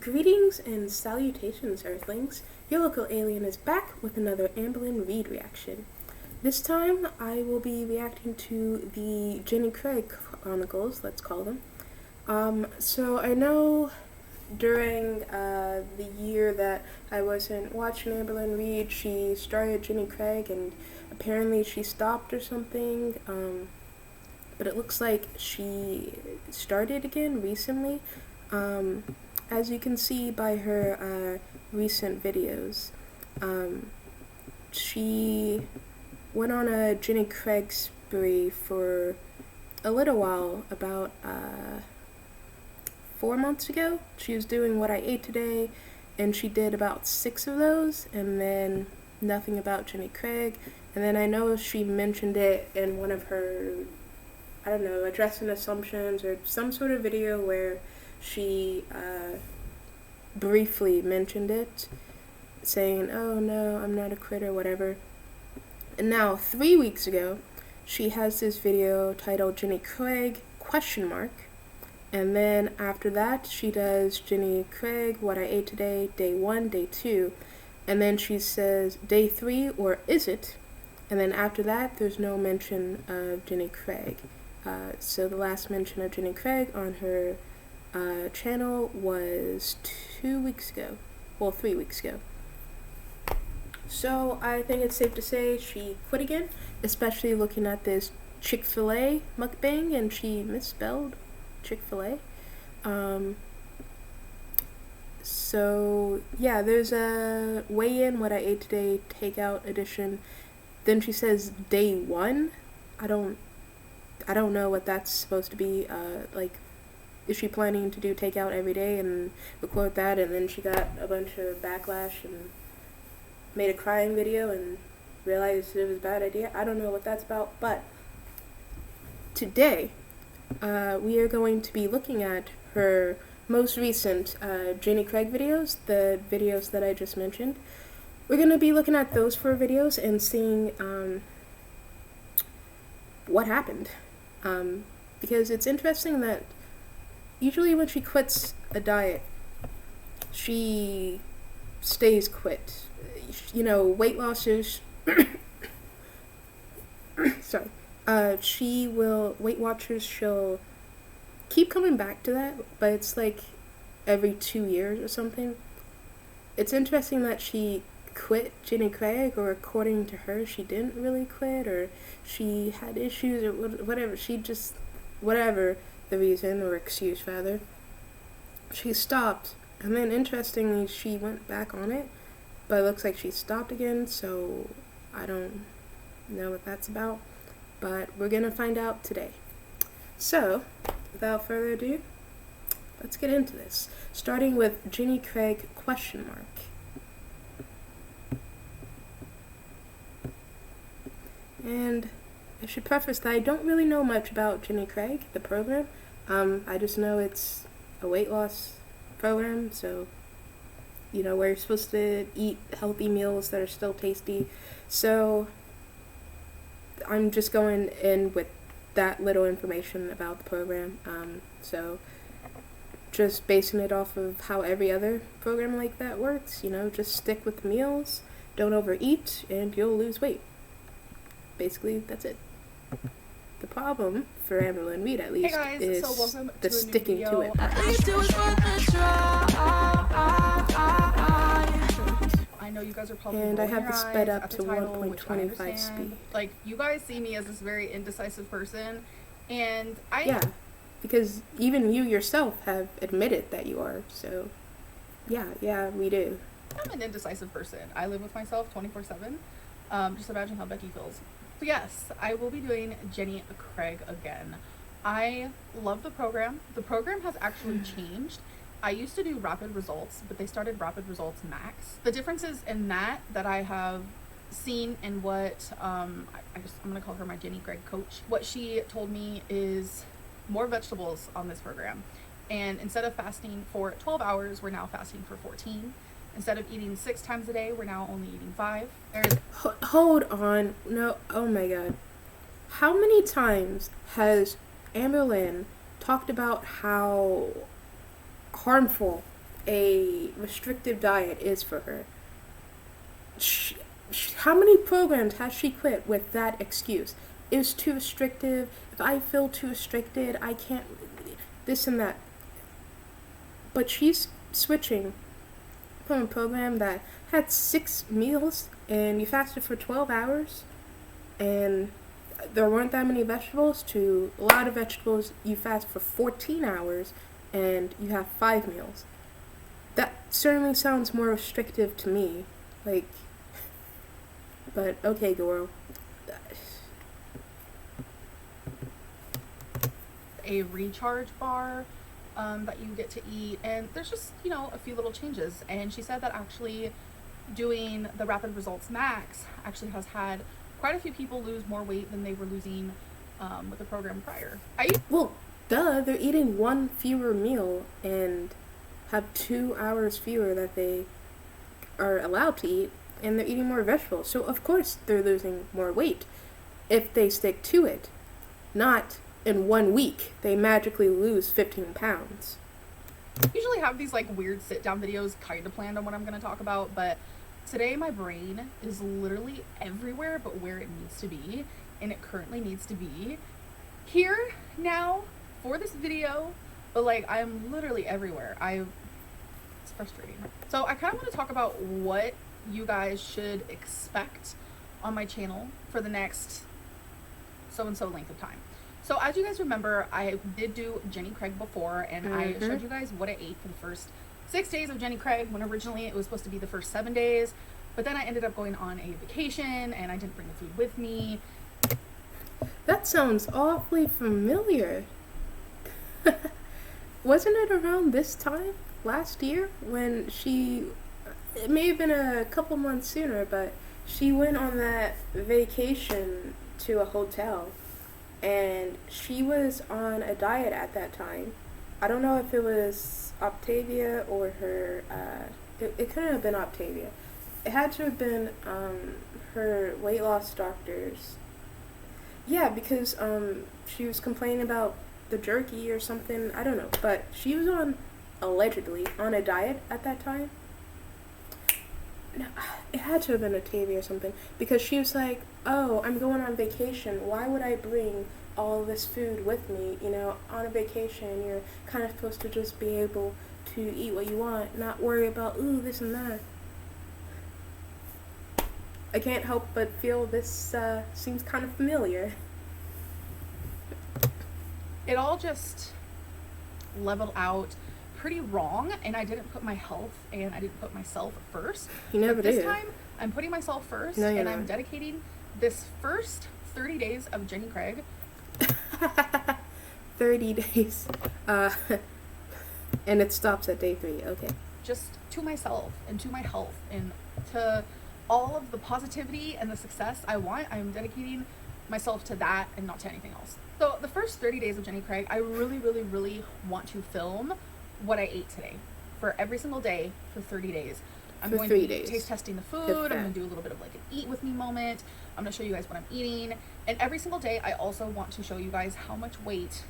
Greetings and salutations, Earthlings. Your local alien is back with another Amberlynn Reed reaction. This time, I will be reacting to the Jenny Craig Chronicles, let's call them. So I know during the year that I wasn't watching Amberlynn Reed, she started Jenny Craig, and apparently she stopped or something. But it looks like she started again recently. As you can see by her recent videos, she went on a Jenny Craig spree for a little while, about 4 months ago. She was doing What I Ate Today, and she did about 6 of those, and then nothing about Jenny Craig. And then I know she mentioned it in one of her, I don't know, addressing assumptions or some sort of video where she briefly mentioned it, saying, oh no, I'm not a quitter, whatever. And now, 3 weeks ago, she has this video titled Jenny Craig, ? And then after that, she does Jenny Craig, What I Ate Today, Day 1, Day 2. And then she says, Day 3, or is it? And then after that, there's no mention of Jenny Craig. So the last mention of Jenny Craig on her channel was 2 weeks ago. Well, 3 weeks ago. So I think it's safe to say she quit again, especially looking at this Chick-fil-A mukbang, and she misspelled Chick-fil-A. So yeah, there's a weigh-in What I Ate Today takeout edition. Then she says Day 1. I don't know what that's supposed to be. Like, is she planning to do takeout every day and record that, and then she got a bunch of backlash and made a crying video and realized it was a bad idea? I don't know what that's about, but today we are going to be looking at her most recent Jenny Craig videos, the videos that I just mentioned. We're going to be looking at those 4 videos and seeing what happened. Because it's interesting that usually when she quits a diet, she stays quit. You know, weight lossers, sorry, Weight Watchers, she'll keep coming back to that, but it's like every 2 years or something. It's interesting that she quit Jenny Craig, or according to her, she didn't really quit, or she had issues, or whatever. She just, whatever the reason, or excuse rather, she stopped. And then interestingly, she went back on it, but it looks like she stopped again, so I don't know what that's about, but we're gonna find out today. So, without further ado, let's get into this, starting with Jenny Craig ? And I should preface that I don't really know much about Jenny Craig, the program. I just know it's a weight loss program, so, you know, where you're supposed to eat healthy meals that are still tasty. So I'm just going in with that little information about the program. So just basing it off of how every other program like that works, you know, just stick with meals, don't overeat, and you'll lose weight. Basically, that's it. The problem, for Amberlynn Reed at least, hey guys, is so the sticking to it. I know you guys are probably And I have rolling this your sped eyes up at the to title, 1.25 which I understand. speed. Like, you guys see me as this very indecisive person, and Yeah, because even you yourself have admitted that you are, so yeah, we do. I'm an indecisive person. I live with myself 24/7. Just imagine how Becky feels. So yes, I will be doing Jenny Craig again. I love the program. The program has actually changed. I used to do Rapid Results, but they started Rapid Results Max. The differences in that I have seen in what, I'm gonna call her my Jenny Craig coach. What she told me is more vegetables on this program. And instead of fasting for 12 hours, we're now fasting for 14. Instead of eating 6 times a day, we're now only eating 5. Hold on. No, oh my god. How many times has Amberlynn talked about how harmful a restrictive diet is for her. How many programs has she quit with that excuse? It was too restrictive. If I feel too restricted, I can't. This and that. But she's switching from a program that had 6 meals and you fasted for 12 hours and there weren't that many vegetables to a lot of vegetables you fast for 14 hours and you have 5 meals. That certainly sounds more restrictive to me. Like, but okay, GORL. A recharge bar that you get to eat, and there's just, you know, a few little changes. And she said that actually doing the Rapid Results Max actually has had quite a few people lose more weight than they were losing with the program prior. Well, duh, they're eating one fewer meal and have 2 hours fewer that they are allowed to eat, and they're eating more vegetables. So of course they're losing more weight if they stick to it. Not in 1 week they magically lose 15 pounds. I usually have these like weird sit down videos kind of planned on what I'm going to talk about, but today my brain is literally everywhere but where it needs to be, and it currently needs to be here now for this video, but like I'm literally everywhere. It's frustrating. So I kind of want to talk about what you guys should expect on my channel for the next so and so length of time. So as you guys remember, I did do Jenny Craig before, and I showed you guys what I ate for the first 6 days of Jenny Craig, when originally it was supposed to be the first 7 days, but then I ended up going on a vacation and I didn't bring the food with me. That sounds awfully familiar. Wasn't it around this time last year when it may have been a couple months sooner, but she went on that vacation to a hotel and she was on a diet at that time. I don't know if it was Octavia or her, it couldn't have been Octavia. It had to have been her weight loss doctors. Yeah, because she was complaining about the jerky or something, I don't know, but she was allegedly on a diet at that time. No, it had to have been Octavia or something, because she was like, oh, I'm going on vacation, why would I bring all this food with me? You know, on a vacation, you're kind of supposed to just be able to eat what you want, not worry about, ooh, this and that. I can't help but feel this seems kind of familiar. It all just leveled out pretty wrong, and I didn't put my health and I didn't put myself first. You never did. This time, I'm putting myself first, no, and not. I'm dedicating this first 30 days of Jenny Craig. 30 days. And it stops at day 3, okay. Just to myself and to my health and to all of the positivity and the success I want. I'm dedicating myself to that and not to anything else. So the first 30 days of Jenny Craig, I really, really, really want to film what I ate today for every single day for 30 days. I'm for going 3 to be days. taste testing the food. I'm going to do a little bit of like an eat with me moment. I'm going to show you guys what I'm eating. And every single day, I also want to show you guys how much weight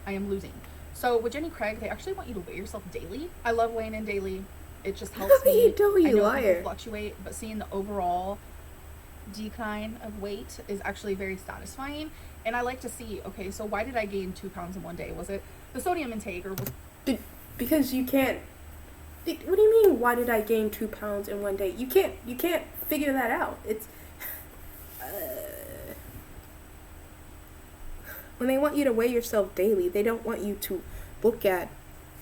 I am losing. So with Jenny Craig, they actually want you to weigh yourself daily. I love weighing in daily. It just helps me. You I know liar. people fluctuate, but seeing the overall decline of weight is actually very satisfying. And I like to see, okay, so why did I gain 2 pounds in one day? Was it the sodium intake, or was because you can't. What do you mean? Why did I gain 2 pounds in one day? You can't figure that out. It's when they want you to weigh yourself daily, they don't want you to look at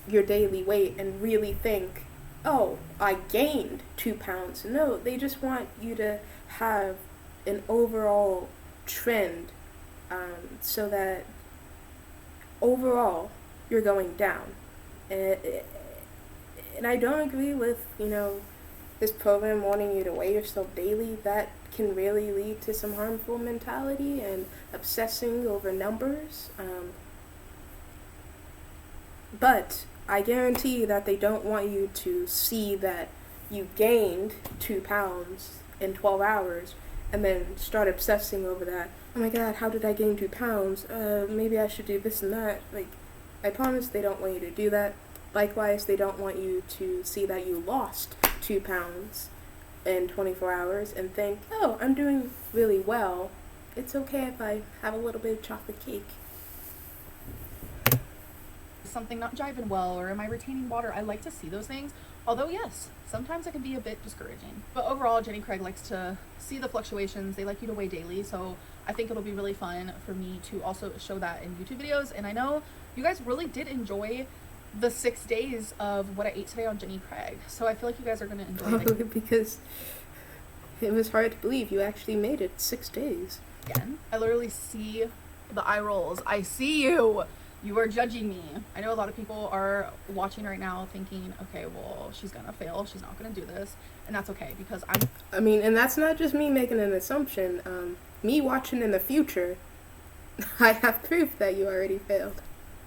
your daily weight and really think, oh, I gained 2 pounds. No, they just want you to have an overall trend, so that overall you're going down. And I don't agree with, this program wanting you to weigh yourself daily. That can really lead to some harmful mentality and obsessing over numbers. But I guarantee that they don't want you to see that you gained 2 pounds in 12 hours and then start obsessing over that. Oh my god, how did I gain 2 pounds? Maybe I should do this and that. Like, I promise they don't want you to do that. Likewise, they don't want you to see that you lost 2 pounds in 24 hours and think, oh, I'm doing really well. It's okay if I have a little bit of chocolate cake. Something not jiving well, or am I retaining water? I like to see those things. Although, yes, sometimes it can be a bit discouraging. But overall, Jenny Craig likes to see the fluctuations. They like you to weigh daily. So I think it'll be really fun for me to also show that in YouTube videos. And I know you guys really did enjoy the 6 days of what I ate today on Jenny Craig. So I feel like you guys are going to enjoy it. Because it was hard to believe you actually made it 6 days. Again, I literally see the eye rolls. I see you. You are judging me. I know a lot of people are watching right now thinking, okay, well, she's gonna fail. She's not gonna do this. And that's okay because and that's not just me making an assumption. Me watching in the future, I have proof that you already failed.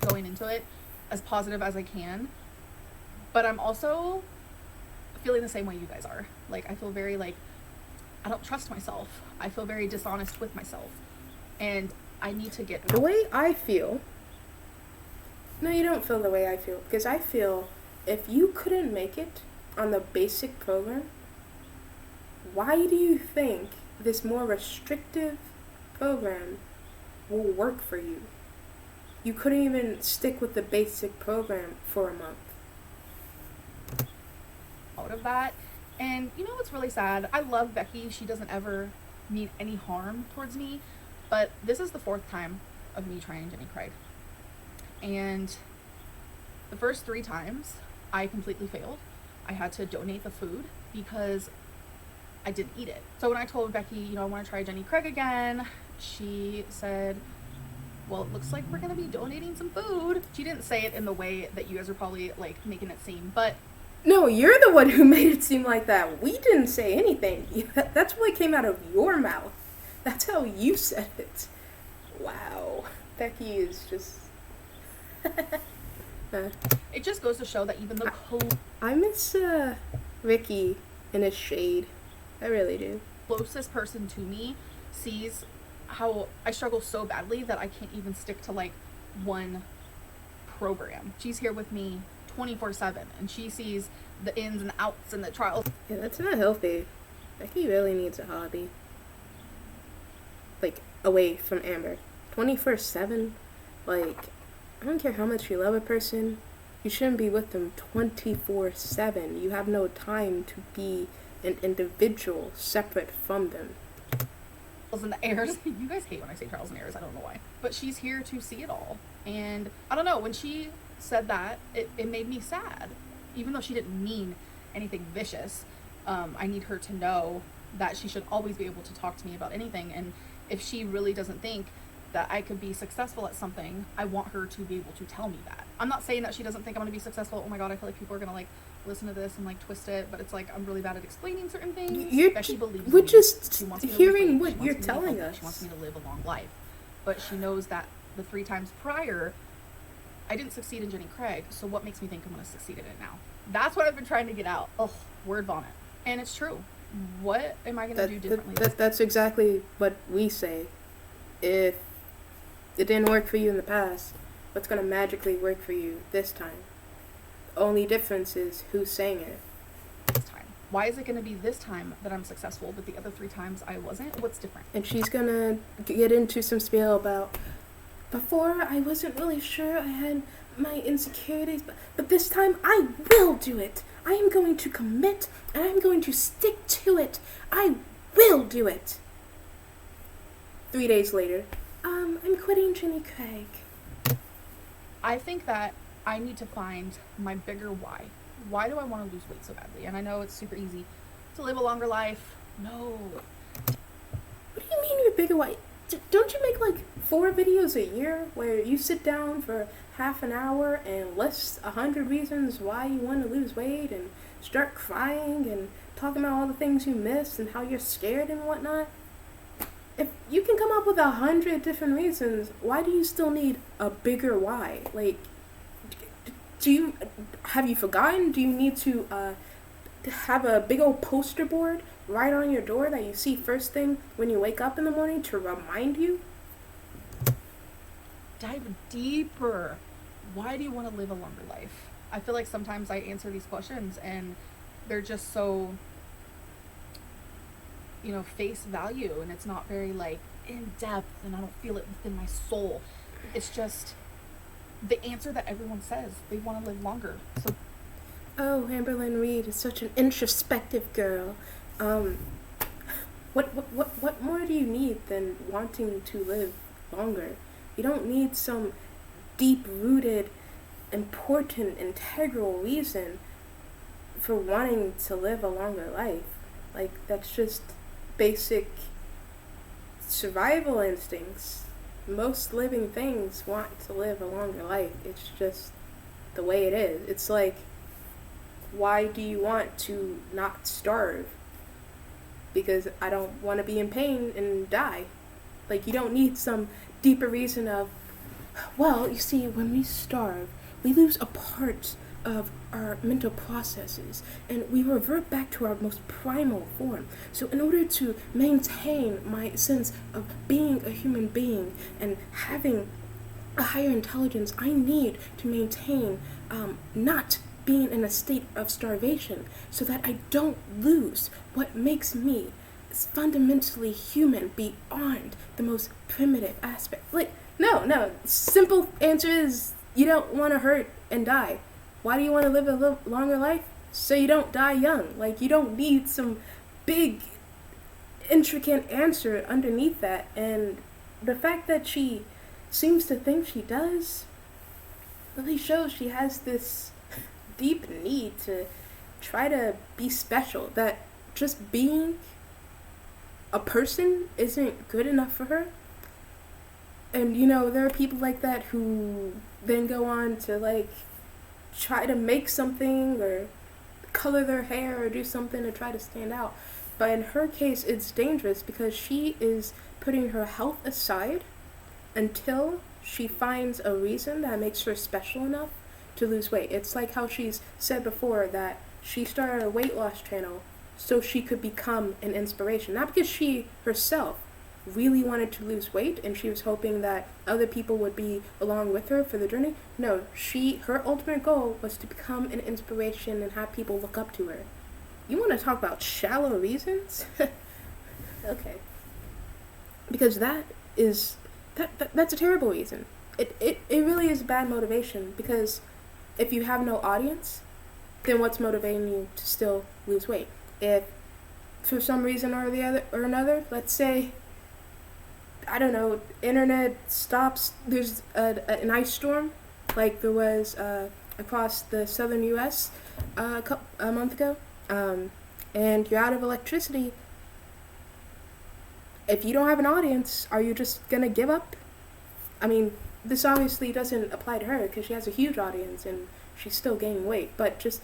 Going into it as positive as I can. But I'm also feeling the same way you guys are. Like, I feel very I don't trust myself. I feel very dishonest with myself. And I need to get the way I feel. No, you don't feel the way I feel. Because I feel if you couldn't make it on the basic program, why do you think this more restrictive program will work for you? You couldn't even stick with the basic program for a month. Out of that. And you know what's really sad? I love Becky. She doesn't ever mean any harm towards me. But this is the 4th time of me trying Jenny Craig. And the first 3 times I completely failed. I had to donate the food because I didn't eat it. So when I told Becky, I want to try Jenny Craig again, she said, well, it looks like we're going to be donating some food. She didn't say it in the way that you guys are probably making it seem, but no, you're the one who made it seem like that. We didn't say anything. That's what came out of your mouth. That's how you said it. Wow. Becky is just... It just goes to show that even the I miss Ricky in his shade. I really do. Closest person to me sees how I struggle so badly that I can't even stick to one program. She's here with me 24/7 and she sees the ins and outs and the trials. Yeah, that's not healthy. Becky really needs a hobby. Away from Amber. 24/7? I don't care how much you love a person, you shouldn't be with them 24/7. You have no time to be an individual separate from them. Trials and errors. You guys hate when I say trials and errors. I don't know why. But she's here to see it all. And I don't know, when she said that, it made me sad. Even though she didn't mean anything vicious, I need her to know that she should always be able to talk to me about anything. And if she really doesn't think that I could be successful at something, I want her to be able to tell me that. I'm not saying that she doesn't think I'm going to be successful. Oh my god, I feel like people are going to listen to this and twist it, but it's I'm really bad at explaining certain things. Becky believes we're me. just She wants me to hearing lose weight. what you're telling us. She wants me to live a long life. But she knows that the 3 times prior, I didn't succeed in Jenny Craig, so what makes me think I'm going to succeed in it now? That's what I've been trying to get out. Ugh, word vomit. And it's true. What am I going to do differently? That's exactly what we say. If it didn't work for you in the past, what's going to magically work for you this time? The only difference is who's saying it. This time. Why is it going to be this time that I'm successful, but the other 3 times I wasn't? What's different? And she's going to get into some spiel about, before I wasn't really sure, I had my insecurities, but this time I will do it. I am going to commit, and I'm going to stick to it. I will do it. 3 days later, I'm quitting Jenny Craig. I think that I need to find my bigger why. Why do I want to lose weight so badly? And I know it's super easy to live a longer life. No. What do you mean your bigger why? Don't you make 4 videos a year where you sit down for half an hour and list 100 reasons why you want to lose weight and start crying and talking about all the things you missed and how you're scared and whatnot? If you can come up with 100 different reasons, why do you still need a bigger why? Have you forgotten? Do you need to have a big old poster board right on your door that you see first thing when you wake up in the morning to remind you? Dive deeper. Why do you want to live a longer life? I feel like sometimes I answer these questions and they're just so, face value, and it's not very like in depth, and I don't feel it within my soul. It's just the answer that everyone says they want to live longer. So, Oh, Amberlynn Reed is such an introspective girl. Um, what more do you need than wanting to live longer? You don't need some deep-rooted, important, integral reason for wanting to live a longer life. Like, that's just basic survival instincts. Most living things want to live a longer life. It's just the way it is. It's like, why do you want to not starve? Because I don't want to be in pain and die. Like, you don't need some deeper reason of, well, you see, when we starve, we lose a part of our mental processes and we revert back to our most primal form. So in order to maintain my sense of being a human being and having a higher intelligence, I need to maintain not being in a state of starvation so that I don't lose what makes me fundamentally human beyond the most primitive aspect. Like, no, simple answer is you don't want to hurt and die. Why do you want to live a longer life? So you don't die young. Like, you don't need some big, intricate answer underneath that. And the fact that she seems to think she does really shows she has this deep need to try to be special. That just being a person isn't good enough for her. And, there are people like that who then go on to, like, try to make something or color their hair or do something to try to stand out. But in her case, it's dangerous because she is putting her health aside until she finds a reason that makes her special enough to lose weight. It's like how she's said before that she started a weight loss channel so she could become an inspiration. Not because she herself really wanted to lose weight and she was hoping that other people would be along with her for the journey. No, her ultimate goal was to become an inspiration and have people look up to her. You want to talk about shallow reasons? Okay. Because that's a terrible reason. It really is bad motivation, because if you have no audience, then what's motivating you to still lose weight? If for some reason or another, let's say, I don't know, internet stops, there's an ice storm, like there was across the southern U.S. A month ago, and you're out of electricity. If you don't have an audience, are you just gonna give up? I mean, this obviously doesn't apply to her because she has a huge audience and she's still gaining weight, but just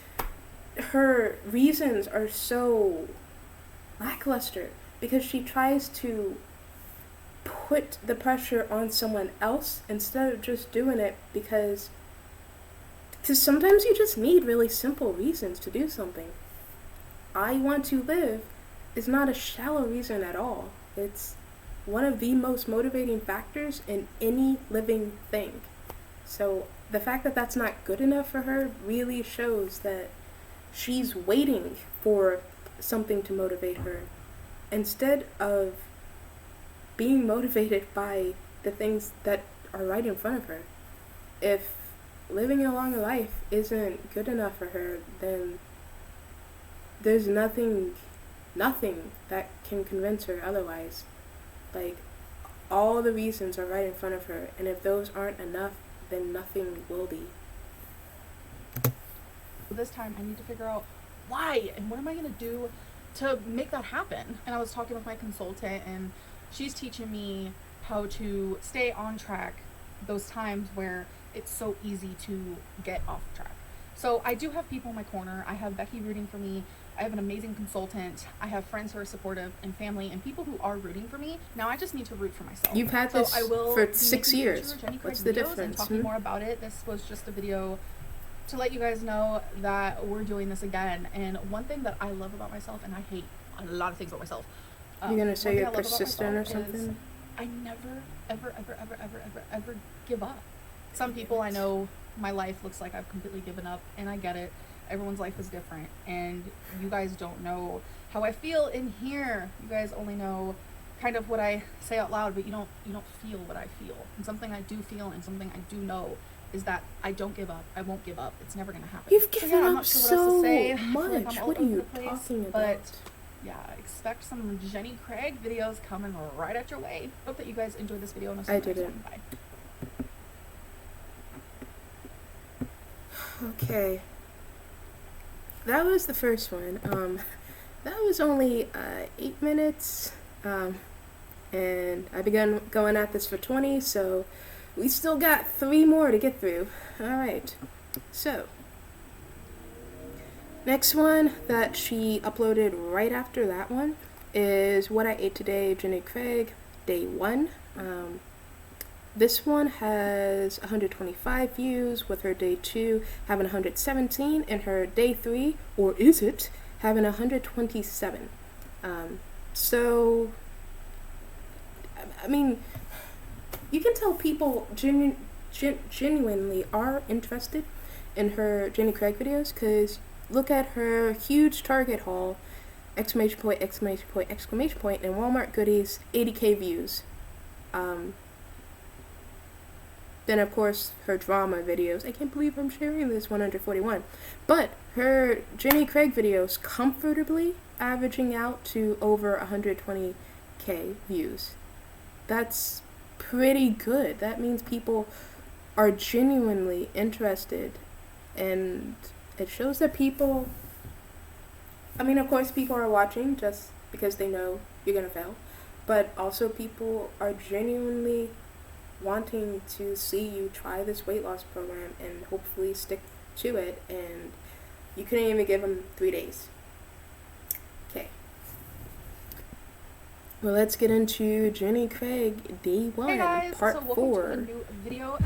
her reasons are so lackluster because she tries to put the pressure on someone else instead of just doing it because sometimes you just need really simple reasons to do something. I want to live is not a shallow reason at all. It's one of the most motivating factors in any living thing. So the fact that that's not good enough for her really shows that she's waiting for something to motivate her instead of being motivated by the things that are right in front of her. If living a longer life isn't good enough for her, then there's nothing that can convince her otherwise. Like, all the reasons are right in front of her, and if those aren't enough, then nothing will be. This time I need to figure out why and what am I going to do to make that happen. And I was talking with my consultant, and she's teaching me how to stay on track those times where it's so easy to get off track. So I do have people in my corner. I have Becky rooting for me. I have an amazing consultant. I have friends who are supportive and family and people who are rooting for me. Now I just need to root for myself. You've had this for 6 years. What's the difference? And talking more about it. This was just a video to let you guys know that we're doing this again. And one thing that I love about myself, and I hate a lot of things about myself. You're gonna say you're persistent or something? I never, ever, ever, ever, ever, ever, ever give up. Some people I know my life looks like I've completely given up, and I get it. Everyone's life is different, and you guys don't know how I feel in here. You guys only know kind of what I say out loud, but you don't feel what I feel. And something I do feel and something I do know is that I don't give up. I won't give up. It's never gonna happen. You've given I'm up not sure so what else to say. much. What are you talking about? But yeah, expect some Jenny Craig videos coming right at your way. Hope that you guys enjoyed this video. And I didn't. Bye. Okay. That was the first one. That was only 8 minutes. And I began going at this for 20, so we still got 3 more to get through. Alright. So, next one that she uploaded right after that one is What I Ate Today, Jenny Craig, Day 1. This one has 125 views, with her Day 2 having 117, and her Day 3, or is it, having 127. So, I mean, you can tell people genuinely are interested in her Jenny Craig videos, because look at her huge Target haul, exclamation point, exclamation point, exclamation point, and Walmart goodies, 80k views. Then, of course, her drama videos. I can't believe I'm sharing this, 141. But her Jenny Craig videos comfortably averaging out to over 120k views. That's pretty good. That means people are genuinely interested, and it shows that people, I mean, of course, people are watching just because they know you're gonna fail, but also people are genuinely wanting to see you try this weight loss program and hopefully stick to it, and you couldn't even give them 3 days. Okay. Well, let's get into Jenny Craig Day 1, hey guys, Part so 4. Welcome to a new video.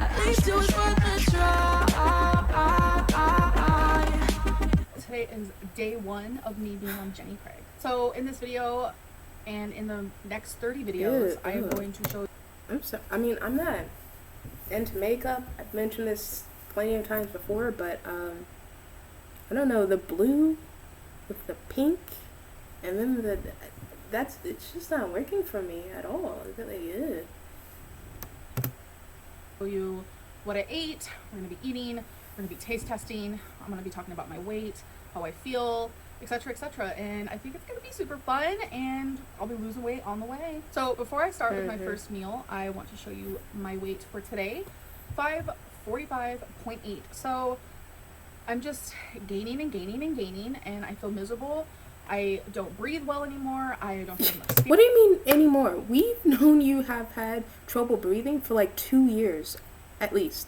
Today is Day 1 of me being on Jenny Craig. So in this video and in the next 30 videos, I am going to show. I'm not into makeup. I've mentioned this plenty of times before, but I don't know, the blue with the pink, and then it's just not working for me at all. It really is. Show you what I ate. We're gonna be eating. We're gonna be taste testing. I'm gonna be talking about my weight, how I feel, etc., etc. And I think it's gonna be super fun, and I'll be losing weight on the way. So before I start with my first meal, I want to show you my weight for today, 545.8. So I'm just gaining and gaining and gaining, and I feel miserable. I don't breathe well anymore. I don't have enough sleep. What do you mean anymore? We've known you have had trouble breathing for like 2 years, at least.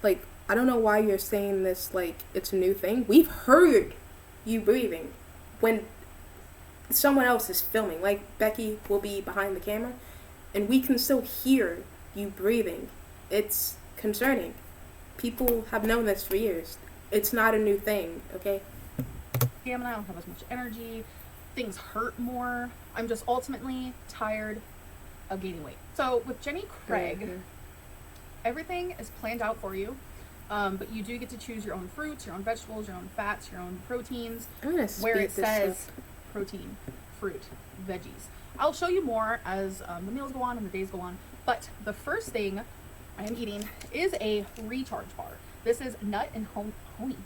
Like, I don't know why you're saying this like it's a new thing. We've heard you breathing when someone else is filming. Like, Becky will be behind the camera, and we can still hear you breathing. It's concerning. People have known this for years. It's not a new thing, okay? Stamina, I don't have as much energy, things hurt more. I'm just ultimately tired of gaining weight. So with Jenny Craig, everything is planned out for you, but you do get to choose your own fruits, your own vegetables, your own fats, your own proteins, where it says protein, fruit, veggies. I'll show you more as the meals go on and the days go on, but the first thing I am eating is a recharge bar. This is nut and honey.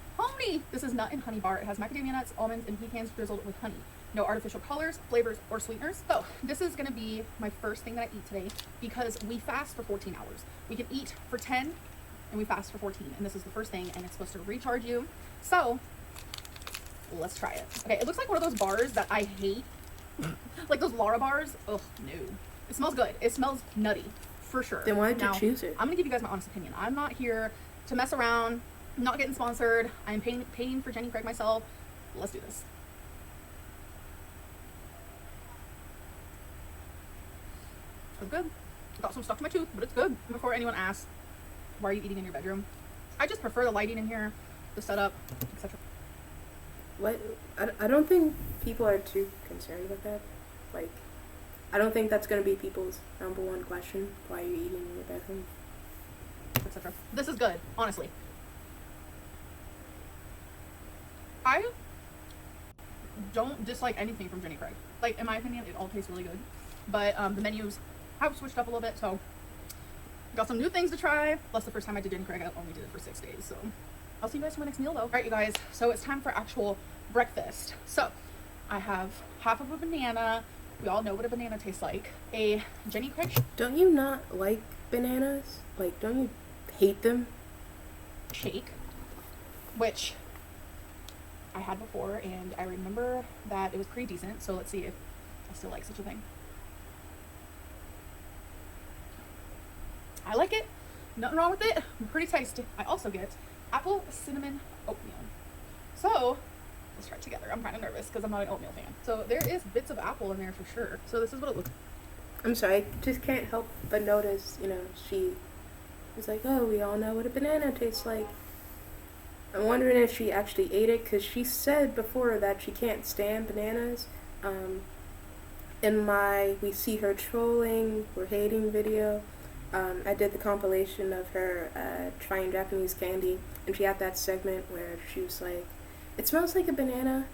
This is nut and honey bar. It has macadamia nuts, almonds, and pecans drizzled with honey. No artificial colors, flavors, or sweeteners. So this is gonna be my first thing that I eat today, because we fast for 14 hours. We can eat for 10 and we fast for 14. And this is the first thing, and it's supposed to recharge you. So let's try it. Okay, it looks like one of those bars that I hate. Like those Lara bars. Ugh, no. It smells good. It smells nutty, for sure. Then why did you choose it? I'm gonna give you guys my honest opinion. I'm not here to mess around. I'm not getting sponsored. I'm paying for Jenny Craig myself. Let's do this. It's good. Got some stuck to my tooth, but it's good. Before anyone asks, why are you eating in your bedroom? I just prefer the lighting in here, the setup, etc. What? I don't think people are too concerned with that. Like, I don't think that's going to be people's #1 question. Why are you eating in your bedroom? Etc. This is good, honestly. I don't dislike anything from Jenny Craig. Like, in my opinion, it all tastes really good. But the menus have switched up a little bit, so got some new things to try. Plus, the first time I did Jenny Craig, I only did it for 6 days. So I'll see you guys for my next meal, though. All right, you guys. So it's time for actual breakfast. So I have half of a banana. We all know what a banana tastes like. A Jenny Craig Don't you not like bananas? Like, don't you hate them? shake, which I had before, and I remember that it was pretty decent. So let's see if I still like such a thing. I like it. Nothing wrong with it. Pretty tasty. I also get apple cinnamon oatmeal. So let's try it together. I'm kind of nervous because I'm not an oatmeal fan. So there is bits of apple in there for sure. So this is what it looks like. I'm sorry, I just can't help but notice, she was like, oh, we all know what a banana tastes like. I'm wondering if she actually ate it, because she said before that she can't stand bananas. In my We See Her Trolling, We're Hating video, I did the compilation of her trying Japanese candy, and she had that segment where she was like, it smells like a banana.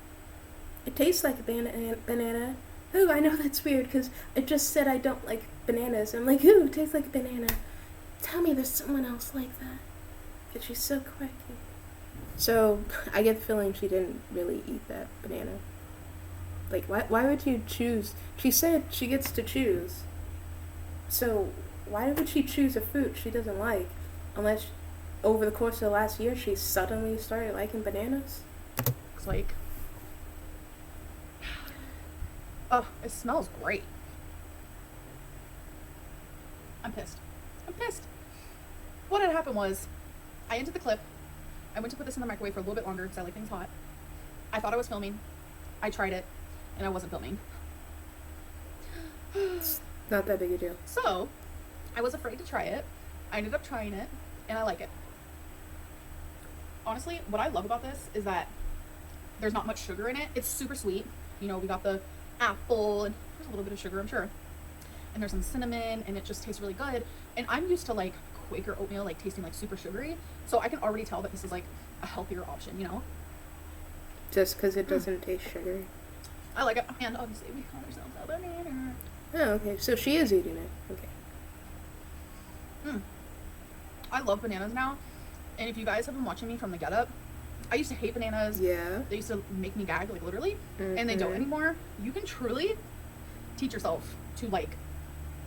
It tastes like a banana. Ooh, I know that's weird because I just said I don't like bananas. I'm like, ooh, it tastes like a banana. Tell me there's someone else like that. Because she's so quirky. So, I get the feeling she didn't really eat that banana. Like, why would you choose? She said she gets to choose. So, why would she choose a fruit she doesn't like? Unless, over the course of the last year, she suddenly started liking bananas? Looks like. Oh, it smells great. I'm pissed. What had happened was, I ended the clip. I went to put this in the microwave for a little bit longer because I like things hot. I thought I was filming. I tried it, and I wasn't filming. It's not that big a deal. So, I was afraid to try it. I ended up trying it, and I like it. Honestly, what I love about this is that there's not much sugar in it. It's super sweet. We got the apple, and there's a little bit of sugar, I'm sure. And there's some cinnamon, and it just tastes really good. And I'm used to, like, Quaker oatmeal, like, tasting, like, super sugary. So I can already tell that this is, like, a healthier option, Just because it doesn't taste sugary. I like it. And obviously, we call ourselves a banana. Oh, okay. So she is eating it. Okay. I love bananas now. And if you guys have been watching me from the Get Up, I used to hate bananas. Yeah. They used to make me gag, like, literally. Mm-hmm. And they don't anymore. You can truly teach yourself to like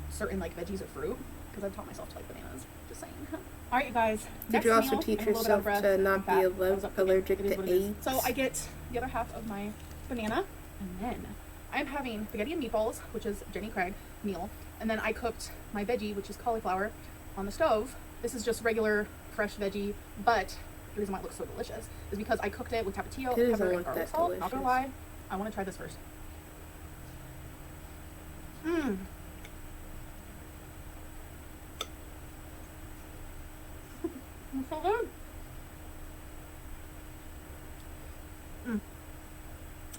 certain, like, veggies or fruit. Because I've taught myself to like bananas. Just saying. All right, you guys. Did you also teach yourself to not be allergic to AIDS? So I get the other half of my banana. And then I'm having spaghetti and meatballs, which is Jenny Craig meal. And then I cooked my veggie, which is cauliflower, on the stove. This is just regular fresh veggie, but the reason why it looks so delicious is because I cooked it with tapatio, pepper, and garlic salt. Not gonna lie, I want to try this first. It's so good.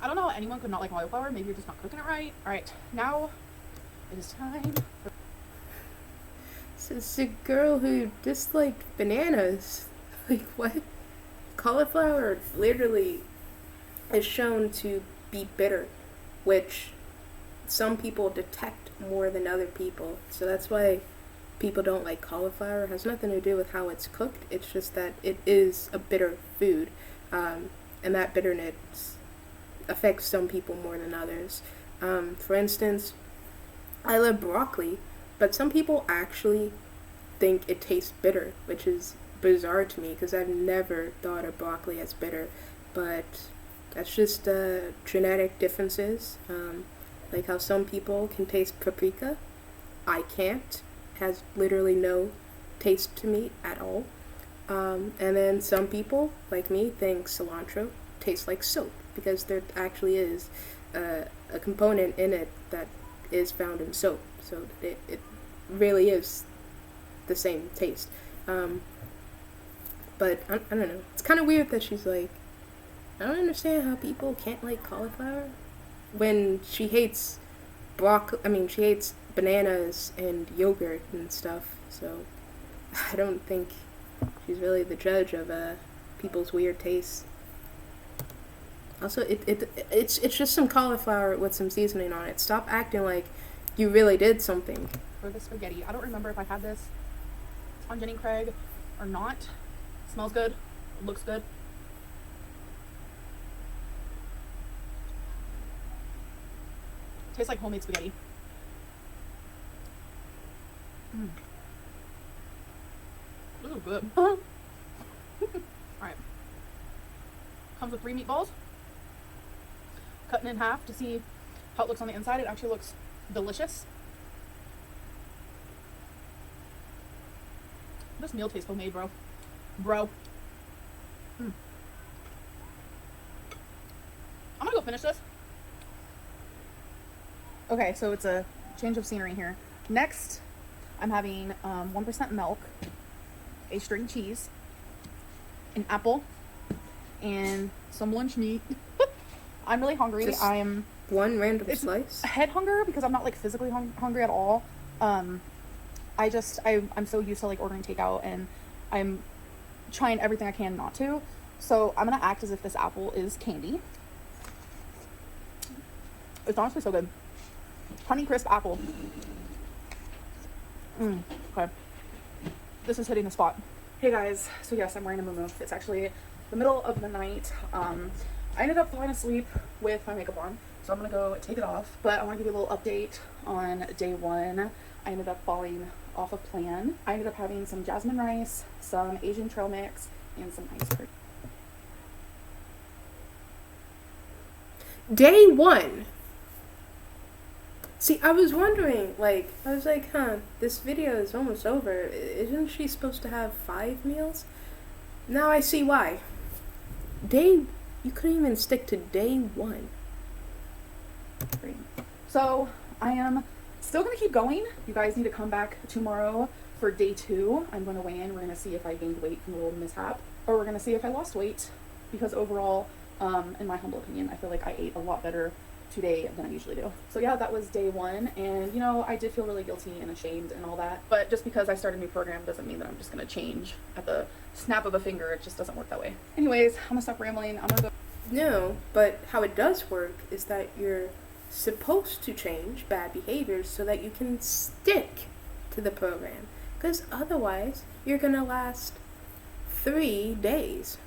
I don't know how anyone could not like cauliflower. Maybe you're just not cooking it right. All right, now it is time for... It's a girl who disliked bananas. Like, what? Cauliflower literally is shown to be bitter, which some people detect more than other people. So that's why people don't like cauliflower. It has nothing to do with how it's cooked. It's just that it is a bitter food. And that bitterness affects some people more than others. For instance, I love broccoli, but some people actually think it tastes bitter, which is bizarre to me because I've never thought of broccoli as bitter. But that's just genetic differences. Like how some people can taste paprika, I can't. It has literally no taste to me at all. And then some people, like me, think cilantro tastes like soap because there actually is a component in it that is found in soap. So it really is the same taste. But I don't know. It's kind of weird that she's like, I don't understand how people can't like cauliflower when she hates she hates bananas and yogurt and stuff. So I don't think she's really the judge of people's weird tastes. Also, it's just some cauliflower with some seasoning on it. Stop acting like you really did something. For the spaghetti, I don't remember if I had this on Jenny Craig or not. Smells good, looks good. Tastes like homemade spaghetti. This is good. Alright. Comes with 3 meatballs. Cutting in half to see how it looks on the inside. It actually looks delicious. This meal tastes homemade, bro. Bro. I'm gonna go finish this. Okay, so it's a change of scenery here. Next, I'm having 1% milk, a string cheese, an apple, and some lunch meat. I'm really hungry. Just I'm one random slice. Head hunger because I'm not like physically hungry at all. I'm so used to like ordering takeout, and I'm trying everything I can not to. So I'm gonna act as if this apple is candy. It's honestly so good. Honey crisp apple. Okay. This is hitting the spot. Hey guys, so yes, I'm wearing a muumuu. It's actually the middle of the night. I ended up falling asleep with my makeup on, so I'm gonna go take it off. But I want to give you a little update on day 1. I ended up falling off of plan. I ended up having some jasmine rice, some Asian trail mix, and some ice cream. Day 1. See, I was wondering, this video is almost over. Isn't she supposed to have 5 meals? Now I see why. You couldn't even stick to day 1. So I am still gonna keep going. You guys need to come back tomorrow for day 2. I'm gonna weigh in. We're gonna see if I gained weight from the little mishap, or we're gonna see if I lost weight, because overall, in my humble opinion, I feel like I ate a lot better today than I usually do. So yeah, that was day 1, and you know, I did feel really guilty and ashamed and all that, but just because I started a new program doesn't mean that I'm just gonna change at the snap of a finger. It just doesn't work that way. Anyways, I'm gonna stop rambling. I'm gonna go. No, but how it does work is that you're supposed to change bad behaviors so that you can stick to the program, because otherwise you're gonna last 3 days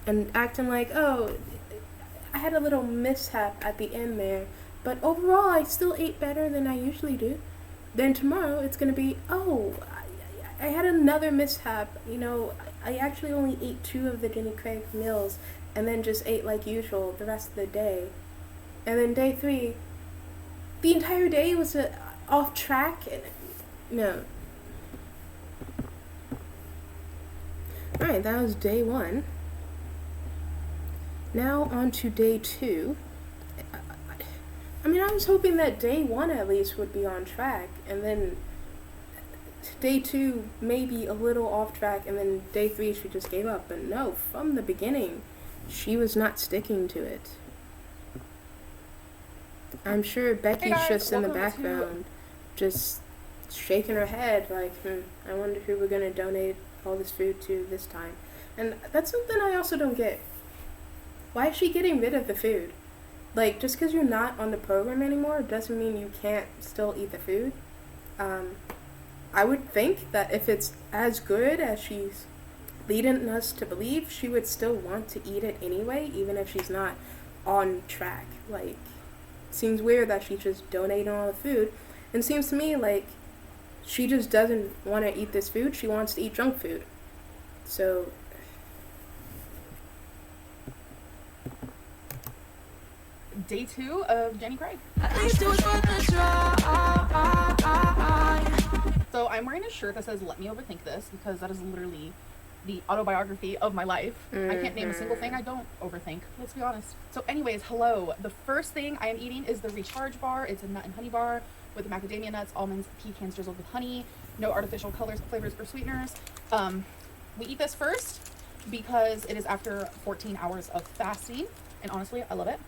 and acting like, oh, I had a little mishap at the end there, but overall I still ate better than I usually do. Then tomorrow it's gonna be, oh, I had another mishap. You know, I actually only ate 2 of the Jenny Craig meals and then just ate like usual the rest of the day. And then day 3, the entire day was off track. And no. Alright, that was day 1. Now on to day 2. I mean, I was hoping that day 1 at least would be on track, and then day 2 maybe a little off track, and then day 3 she just gave up. But no, from the beginning, she was not sticking to it. I'm sure Becky's just in the background, just shaking her head like, I wonder who we're gonna donate all this food to this time. And that's something I also don't get. Why is she getting rid of the food? Like, just because you're not on the program anymore doesn't mean you can't still eat the food. I would think that if it's as good as she's leading us to believe, she would still want to eat it anyway, even if she's not on track. Like, seems weird that she's just donating all the food. And seems to me like she just doesn't want to eat this food. She wants to eat junk food. So Day 2 of Jenny Craig. So I'm wearing a shirt that says "Let me overthink this," because that is literally the autobiography of my life. I can't name a single thing I don't overthink, let's be honest. So anyways, hello. The first thing I am eating is the Recharge bar. It's a nut and honey bar with macadamia nuts, almonds, pecans drizzled with honey, no artificial colors, flavors, or sweeteners. We eat this first because it is after 14 hours of fasting, and honestly, I love it.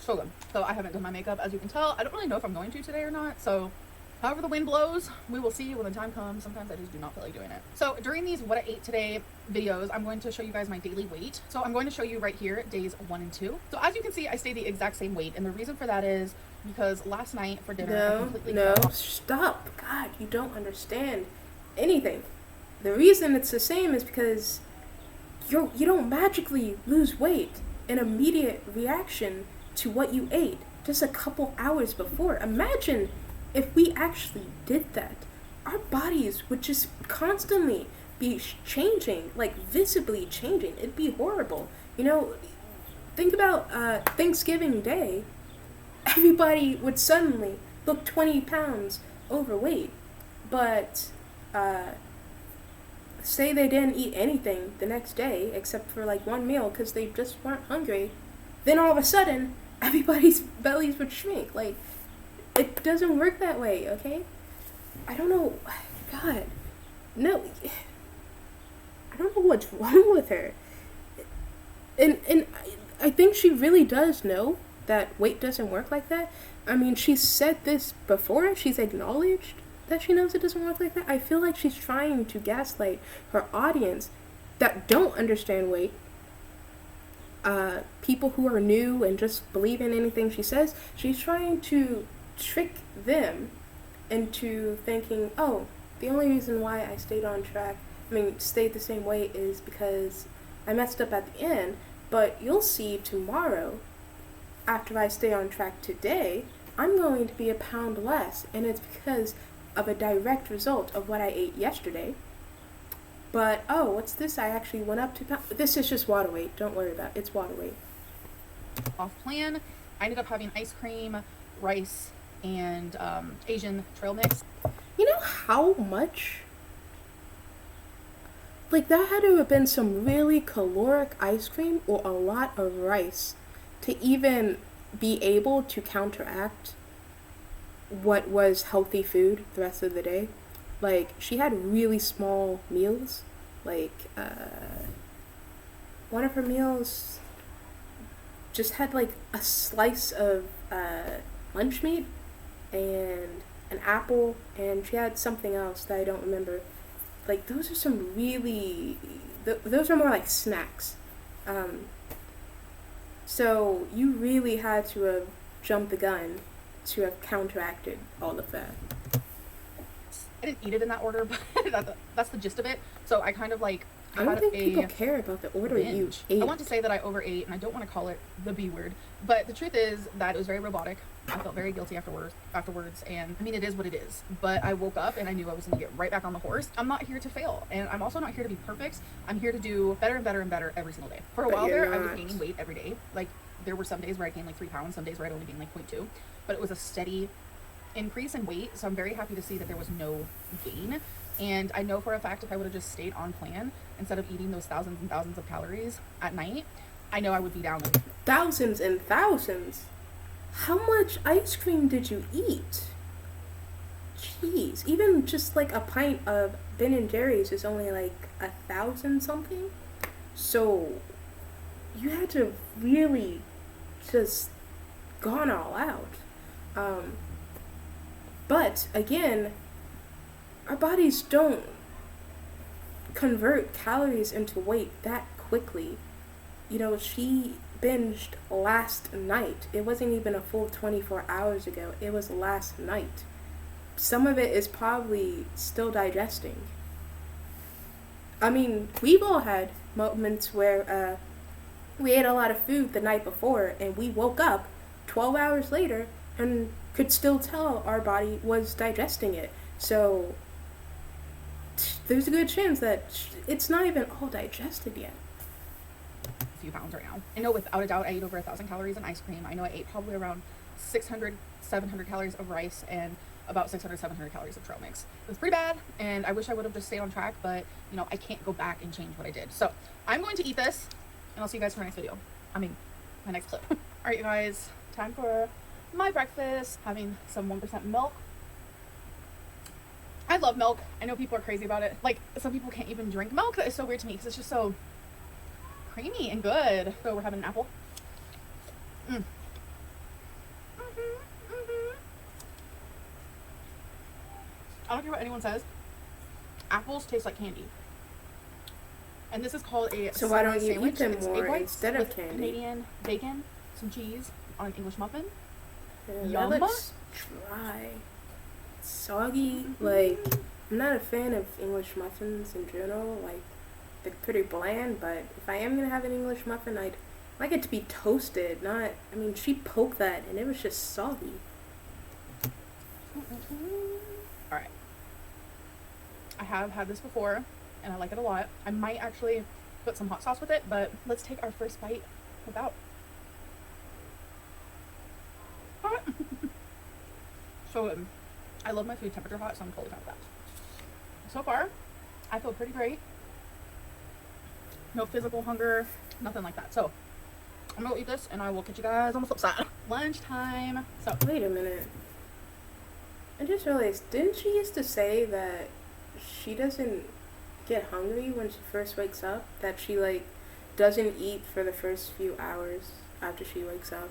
So good. So I haven't done my makeup, as you can tell. I don't really know if I'm going to today or not, so However the wind blows, we will see when the time comes. Sometimes I just do not feel like doing it. So during these what I ate today videos, I'm going to show you guys my daily weight. So I'm going to show you right here days 1 and 2. So as you can see, I stay the exact same weight, and the reason for that is because last night for dinner I completely stop. God, you don't understand anything. The reason it's the same is because you don't magically lose weight in immediate reaction to what you ate just a couple hours before. Imagine if we actually did that. Our bodies would just constantly be changing, like visibly changing. It'd be horrible. You know, think about Thanksgiving Day. Everybody would suddenly look 20 pounds overweight. But say they didn't eat anything the next day except for like one meal because they just weren't hungry, then all of a sudden everybody's bellies would shrink. Like, it doesn't work that way, okay? I don't know. God, no. I don't know what's wrong with her. And I think she really does know that weight doesn't work like that. I mean, she's said this before. She's acknowledged that she knows it doesn't work like that. I feel like she's trying to gaslight her audience that don't understand weight. People who are new and just believe in anything she says. She's trying to trick them into thinking, oh, the only reason why I stayed the same weight is because I messed up at the end. But you'll see tomorrow, after I stay on track today, I'm going to be a pound less, and it's because of a direct result of what I ate yesterday. But, oh, what's this? I actually went up 2 pounds. This is just water weight. Don't worry about it. It's water weight. Off plan, I ended up having ice cream, rice, and Asian trail mix. You know how much? Like, that had to have been some really caloric ice cream or a lot of rice to even be able to counteract what was healthy food the rest of the day. Like, she had really small meals. Like, one of her meals just had, like, a slice of lunch meat and an apple, and she had something else that I don't remember. Like, those are some really... those are more like snacks. So you really had to have jumped the gun to have counteracted all of that. I didn't eat it in that order, but that's the gist of it. So I kind of like... I don't think people care about the order you ate. I want to say that I overate, and I don't want to call it the B word, but the truth is that it was very robotic. I felt very guilty afterwards, and I mean, it is what it is. But I woke up and I knew I was going to get right back on the horse. I'm not here to fail, and I'm also not here to be perfect. I'm here to do better and better and better every single day. For a while there, I was gaining weight every day. Like, there were some days where I gained like 3 pounds, some days where I'd only gained like 0.2, but it was a steady increase in weight. So I'm very happy to see that there was no gain. And I know for a fact if I would have just stayed on plan instead of eating those thousands and thousands of calories at night, I know I would be down. Thousands and thousands? How much ice cream did you eat? Jeez, even just like a pint of Ben & Jerry's is only like 1,000 something. So you had to really just gone all out. But again, our bodies don't convert calories into weight that quickly. You know, she binged last night. It wasn't even a full 24 hours ago. It was last night. Some of it is probably still digesting. I mean, we've all had moments where we ate a lot of food the night before and we woke up 12 hours later and could still tell our body was digesting it. So there's a good chance that it's not even all digested yet. A few pounds right now. I know without a doubt I ate over 1,000 calories in ice cream. I know I ate probably around 600, 700 calories of rice and about 600, 700 calories of trail mix. It was pretty bad, and I wish I would have just stayed on track, but you know, I can't go back and change what I did. So I'm going to eat this, and I'll see you guys for my next video. I mean, my next clip. All right, you guys, time for my breakfast. Having some 1% milk. I love milk. I know people are crazy about it. Like, some people can't even drink milk. That is so weird to me because it's just so creamy and good. So we're having an apple. care what anyone says, apples taste like candy. And this is called a So why don't you sandwich. eat them It's more egg whites instead of with candy? Canadian bacon, some cheese on an English muffin. That looks dry, soggy. Like, I'm not a fan of English muffins in general. Like, they're pretty bland, but if I am gonna have an English muffin, I'd like it to be toasted, not, I mean, she poked that and it was just soggy. Alright. I have had this before, and I like it a lot. I might actually put some hot sauce with it, but let's take our first bite without. Hot. So good. I love my food temperature hot, so I'm totally fine with that. So far, I feel pretty great. No physical hunger, nothing like that. So, I'm gonna go eat this, and I will catch you guys on the flip side. Lunchtime. So, Wait a minute. I just realized, didn't she used to say that she doesn't get hungry when she first wakes up? That she, like, doesn't eat for the first few hours after she wakes up?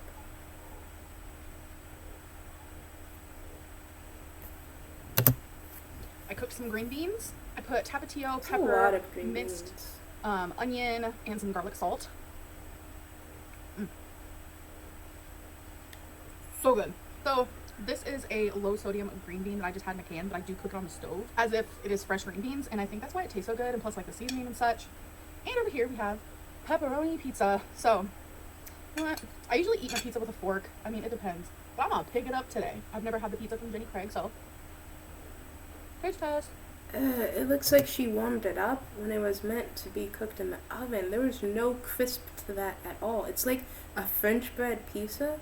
I cooked some green beans. I put tapatio, That's a pepper, lot of green minced beans. Onion, and some garlic salt. So good. So this is a low sodium green bean that I just had in a can, but I do cook it on the stove as if it is fresh green beans, and I think that's why it tastes so good, and plus like the seasoning and such. And over here we have pepperoni pizza. So, you know what? I usually eat my pizza with a fork. I mean, it depends. But I'm gonna pick it up today. I've never had the pizza from Jenny Craig, so taste test. It looks like she warmed it up when it was meant to be cooked in the oven. There was no crisp to that at all. It's like a French bread pizza,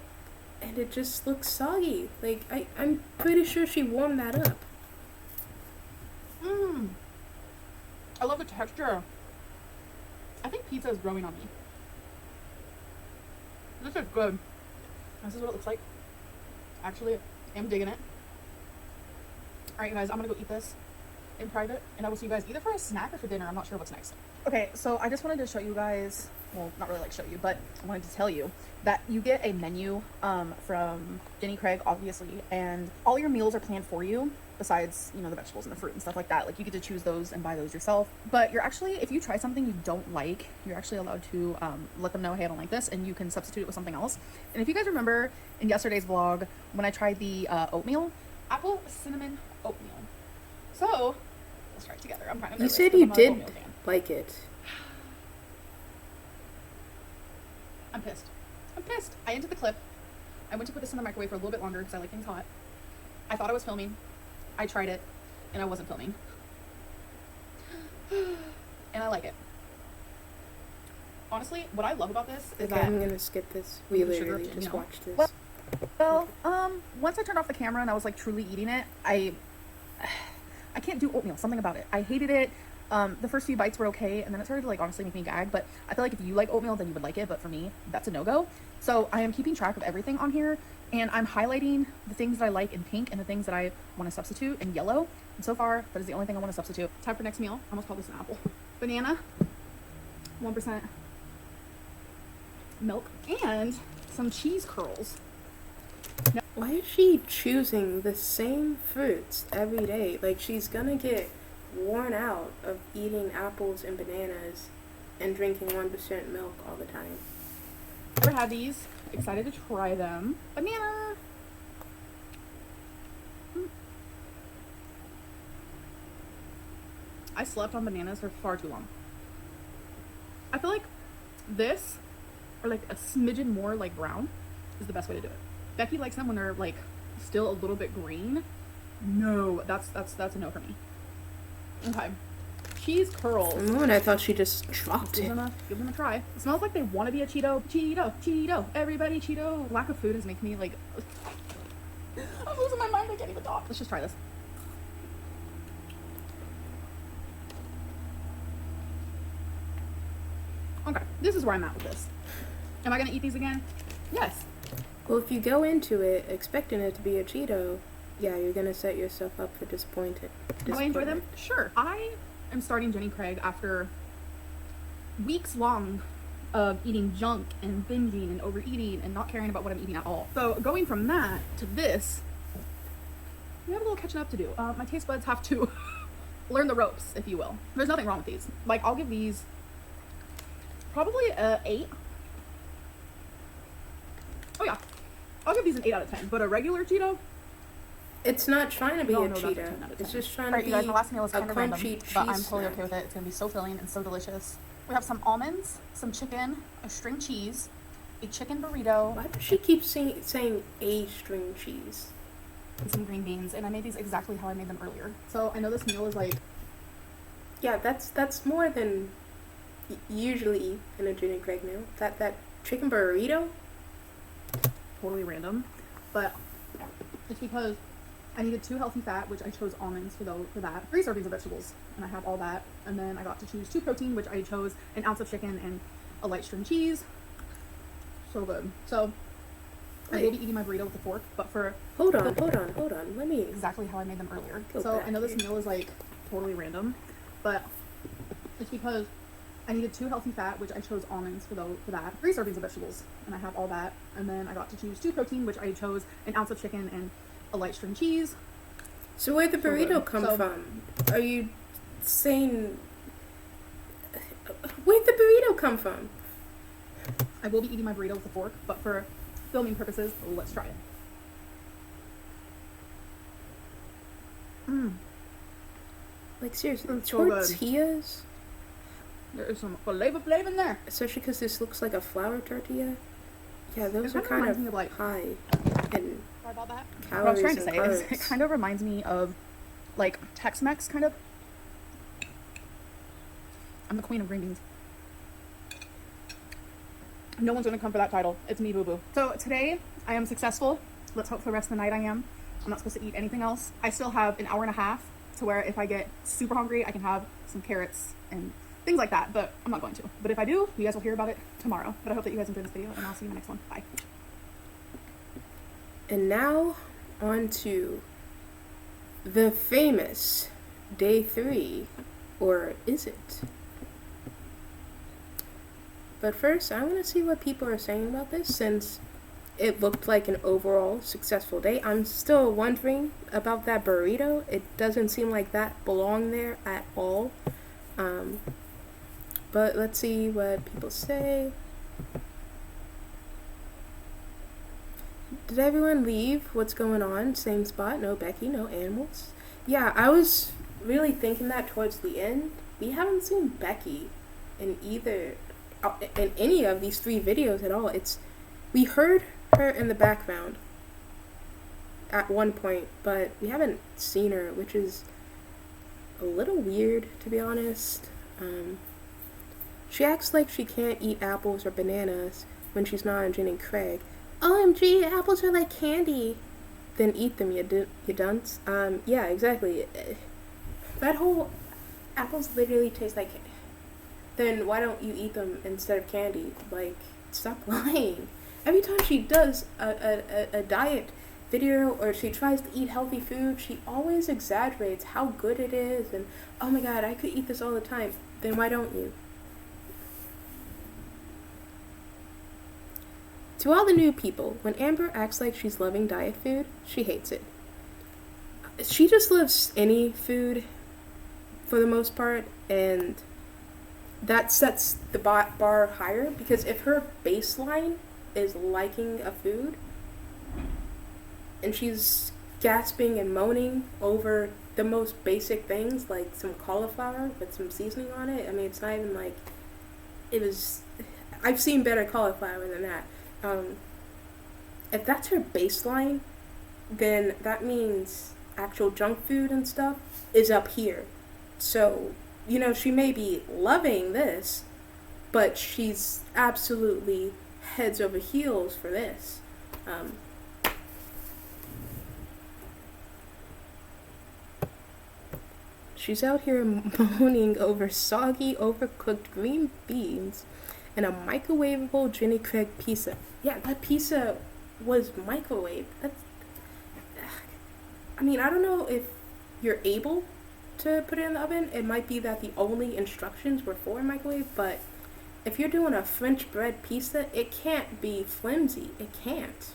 and it just looks soggy. Like, I'm pretty sure she warmed that up. I love the texture. I think pizza is growing on me. This is good. This is what it looks like. Actually, I'm digging it. Alright, guys, I'm gonna go eat this in private, and I will see you guys either for a snack or for dinner. I'm not sure what's next. Okay, so I just wanted to show you guys, well, not really like show you, but I wanted to tell you that you get a menu from Jenny Craig, obviously, and all your meals are planned for you, besides, you know, the vegetables and the fruit and stuff like that. Like, you get to choose those and buy those yourself. But you're actually, if you try something you don't like, you're actually allowed to let them know, hey, I don't like this, and you can substitute it with something else. And if you guys remember in yesterday's vlog, when I tried the oatmeal, apple cinnamon oatmeal. So, let's try it together. I'm kind of nervous. You said you did like it. I'm pissed. I'm pissed. I ended the clip. I went to put this in the microwave for a little bit longer because I like things hot. I thought I was filming. I tried it, and I wasn't filming. And I like it. Honestly, what I love about this is that I'm gonna skip this. We literally just watched this. Well, once I turned off the camera and I was like truly eating it, I can't do oatmeal. Something about it. I hated it. The first few bites were okay, and then it started to like honestly make me gag. But I feel like if you like oatmeal, then you would like it. But for me, that's a no-go. So I am keeping track of everything on here, and I'm highlighting the things that I like in pink and the things that I want to substitute in yellow. And so far, that is the only thing I want to substitute. Time for next meal. I almost called this an apple. Banana, 1% milk, and some cheese curls. Why is she choosing the same fruits every day? Like, she's gonna get worn out of eating apples and bananas and drinking 1% milk all the time. Never had these. Excited to try them. Banana. I slept on bananas for far too long. I feel like this, or like a smidgen more like brown, is the best way to do it. Becky likes them when they're like still a little bit green. No, that's a no for me. Okay. Cheese curls. For a moment, I thought she just dropped it. Give them a try. It smells like they want to be a Cheeto. Cheeto, Cheeto, everybody Cheeto. Lack of food has made me like, I'm losing my mind. I can't even talk. Let's just try this. Okay, this is where I'm at with this. Am I gonna eat these again? Yes. Well, if you go into it expecting it to be a Cheeto, yeah, you're gonna set yourself up for disappointment. Do I enjoy them? Sure. I am starting Jenny Craig after weeks long of eating junk and binging and overeating and not caring about what I'm eating at all. So going from that to this we have a little catching up to do. My taste buds have to learn the ropes, if you will. There's nothing wrong with these. Like, I'll give these probably a 8. Oh yeah, I'll give these an 8 out of 10. But a regular Cheeto, It's not trying to be no, a no, that's a 10 Cheeto. out of It's 10. just trying Alright, to you be guys, my last meal is a kind of random, crunchy but I'm cheese totally snack. okay with it. It's gonna be so filling and so delicious. We have some almonds, some chicken, a string cheese, a chicken burrito, Why does she keep saying a string cheese? and some green beans. And I made these exactly how I made them earlier. So I know this meal is like Yeah, that's more than usually eat in a Jenny Craig meal. That chicken burrito. totally random, but it's because I needed 2 healthy fat, which I chose almonds for that. 3 servings of vegetables, and I have all that. And then I got to choose 2 protein, which I chose an ounce of chicken and a light string cheese. So good. So I will be eating my burrito with a fork, but for Hold on. Let me. exactly how I made them earlier. Go So back I know this here. meal is like totally random, but it's because I needed 2 healthy fat, which I chose almonds for that. 3 servings of vegetables, and I have all that. And then I got to choose 2 protein, which I chose an ounce of chicken and a light string cheese. So where'd the burrito good. come So- from? Are you saying? Where'd the burrito come from? I will be eating my burrito with a fork, but for filming purposes, let's try it. Like seriously, It's so good. tortillas? There is some flavor in there. Especially because this looks like a flour tortilla. Yeah, It those are kinda kind reminds of me of, like- high in Sorry about that. What I calories was trying to and say is carbs. it kind of reminds me of like Tex-Mex, kind of. I'm the queen of green beans. No one's gonna come for that title. It's me, boo boo. So today I am successful. Let's hope for the rest of the night I am. I'm not supposed to eat anything else. I still have an hour and a half to where if I get super hungry, I can have some carrots and things like that, but I'm not going to. But if I do, you guys will hear about it tomorrow. But I hope that you guys enjoyed this video, and I'll see you in the next one. Bye. And now, on to the famous day 3, or is it? But first, I want to see what people are saying about this, since it looked like an overall successful day. I'm still wondering about that burrito. It doesn't seem like that belonged there at all. But let's see what people say. Did everyone leave? What's going on? Same spot? No Becky, no animals. Yeah, I was really thinking that towards the end. We haven't seen Becky in any of these 3 videos at all. We heard her in the background at one point, but we haven't seen her, which is a little weird, to be honest. She acts like she can't eat apples or bananas when she's not on Jen and Craig. OMG, apples are like candy. Then eat them, you dunce. Yeah, exactly. That whole apples literally taste like candy. Then why don't you eat them instead of candy? Like, stop lying. Every time she does a diet video or she tries to eat healthy food, she always exaggerates how good it is and, oh my god, I could eat this all the time. Then why don't you? To all the new people, when Amber acts like she's loving diet food, she hates it. She just loves any food for the most part, and that sets the bar higher, because if her baseline is liking a food and she's gasping and moaning over the most basic things like some cauliflower with some seasoning on it, I mean, it's not even like I've seen better cauliflower than that. If that's her baseline, then that means actual junk food and stuff is up here. So, she may be loving this, but she's absolutely heads over heels for this. She's out here moaning over soggy, overcooked green beans and a microwavable Jenny Craig pizza. Yeah, that pizza was microwaved. I don't know if you're able to put it in the oven. It might be that the only instructions were for a microwave, but if you're doing a French bread pizza, it can't be flimsy. It can't.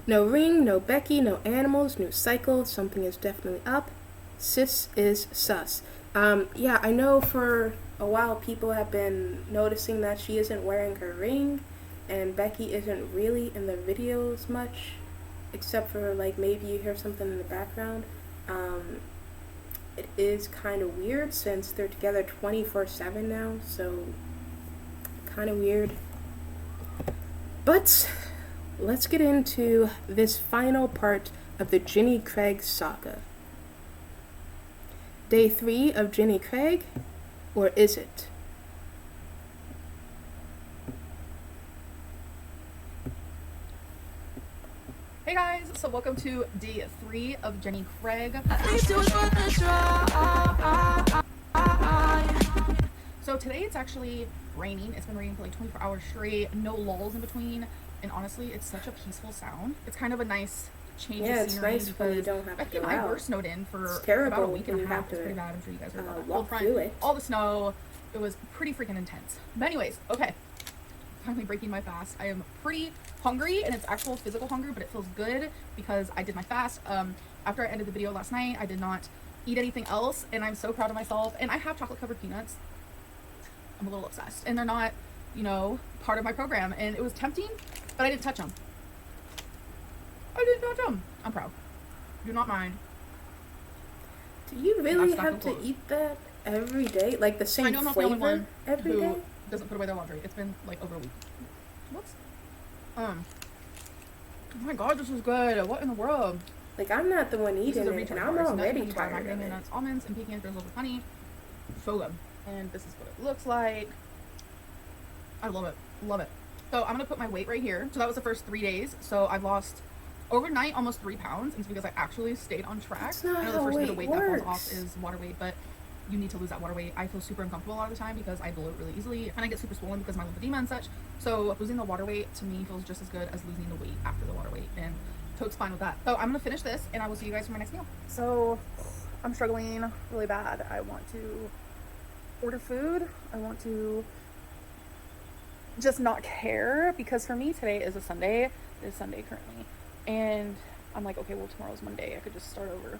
No ring, no Becky, no animals, new cycle. Something is definitely up. Sis is sus. Yeah, I know for a while people have been noticing that she isn't wearing her ring, and Becky isn't really in the videos much, except for like maybe you hear something in the background. Um, it is kind of weird since they're together 24/7 now, so kind of weird. But let's get into this final part of the Jenny Craig saga. Day 3 of Jenny Craig, or is it? Hey guys, so welcome to day 3 of Jenny Craig. So today it's actually raining. It's been raining for like 24 hours straight, no lulls in between, and honestly, it's such a peaceful sound. It's kind of a nice change of scenery nice when you because don't have to Becky go and I out. were snowed in for It's terrible about a week when and a you half. have It's to, pretty bad. I'm sure you guys heard about that. walk through it. All the snow. It was pretty freaking intense. But anyways, okay. Finally breaking my fast. I am pretty hungry, and it's actual physical hunger, but it feels good because I did my fast. After I ended the video last night, I did not eat anything else, and I'm so proud of myself. And I have chocolate covered peanuts. I'm a little obsessed, and they're not, part of my program. And it was tempting, but I didn't touch them. I'm proud. Do not mind. Do you really have to eat that every day? Like the same I know I'm not the only flavor one every who day? doesn't put away their laundry. It's been like over a week. Whoops. Oh my god, this is good. What in the world? Like, I'm not the one eating it, and I'm already tired of it. Nuts, almonds, and pecans, drizzled with honey. So good. And this is what it looks like. I love it. Love it. So I'm gonna put my weight right here. So that was the first 3 days. So I've lost overnight almost 3 pounds. And it's because I actually stayed on track. That's not I know the how first bit of weight weight that works. falls off is water weight, but you need to lose that water weight. I feel super uncomfortable a lot of the time because I bloat really easily and I get super swollen because of my lymphedema and such. So losing the water weight to me feels just as good as losing the weight after the water weight, and totes fine with that. So I'm gonna finish this and I will see you guys for my next meal. So I'm struggling really bad. I want to order food. I want to just not care because for me today is a Sunday. It is Sunday currently, and I'm like, okay, well, tomorrow's Monday. I could just start over.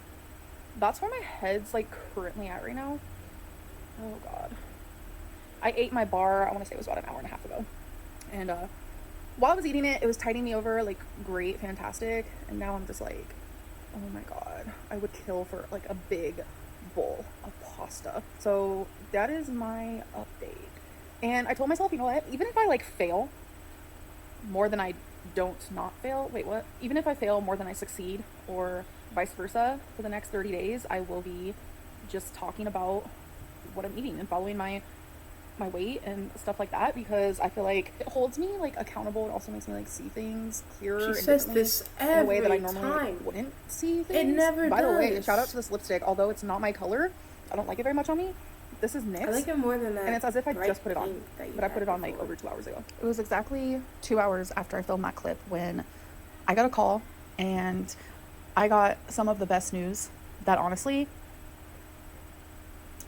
That's where my head's like currently at right now. Oh god. I ate my bar, I want to say it was about an hour and a half ago. And while I was eating it, it was tiding me over like great, fantastic. And now I'm just like, oh my god, I would kill for like a big bowl of pasta. So that is my update. And I told myself, you know what, even if I like fail more than I don't not fail, even if I fail more than I succeed, or vice versa, for the next 30 days, I will be just talking about what I'm eating and following my weight and stuff like that, because I feel like it holds me like accountable. It also makes me like see things clearer. She says this every in a way that I normally time. wouldn't see things. It never By does. the way, shout out to this lipstick. Although it's not my color, I don't like it very much on me. This is NYX. I like it more than that. And it's as if I just put it on. But I put it on like over 2 hours ago. It was exactly 2 hours after I filmed that clip when I got a call, and I got some of the best news that honestly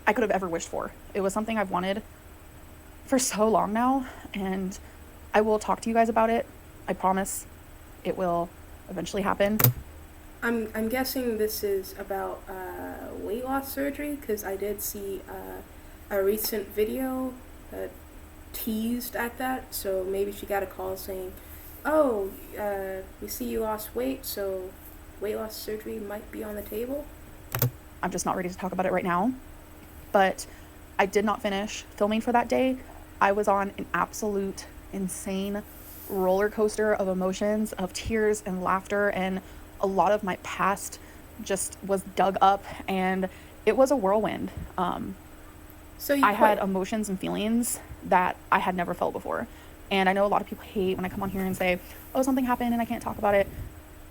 I could have ever wished for. It was something I've wanted for so long now, and I will talk to you guys about it. I promise it will eventually happen. I'm guessing this is about weight loss surgery, because I did see a recent video that teased at that. So maybe she got a call saying, "Oh, we see you lost weight, so weight loss surgery might be on the table." I'm just not ready to talk about it right now. But I did not finish filming for that day. I was on an absolute insane roller coaster of emotions, of tears and laughter, and a lot of my past just was dug up, and it was a whirlwind. So I had emotions and feelings that I had never felt before. And I know a lot of people hate when I come on here and say, oh, something happened and I can't talk about it.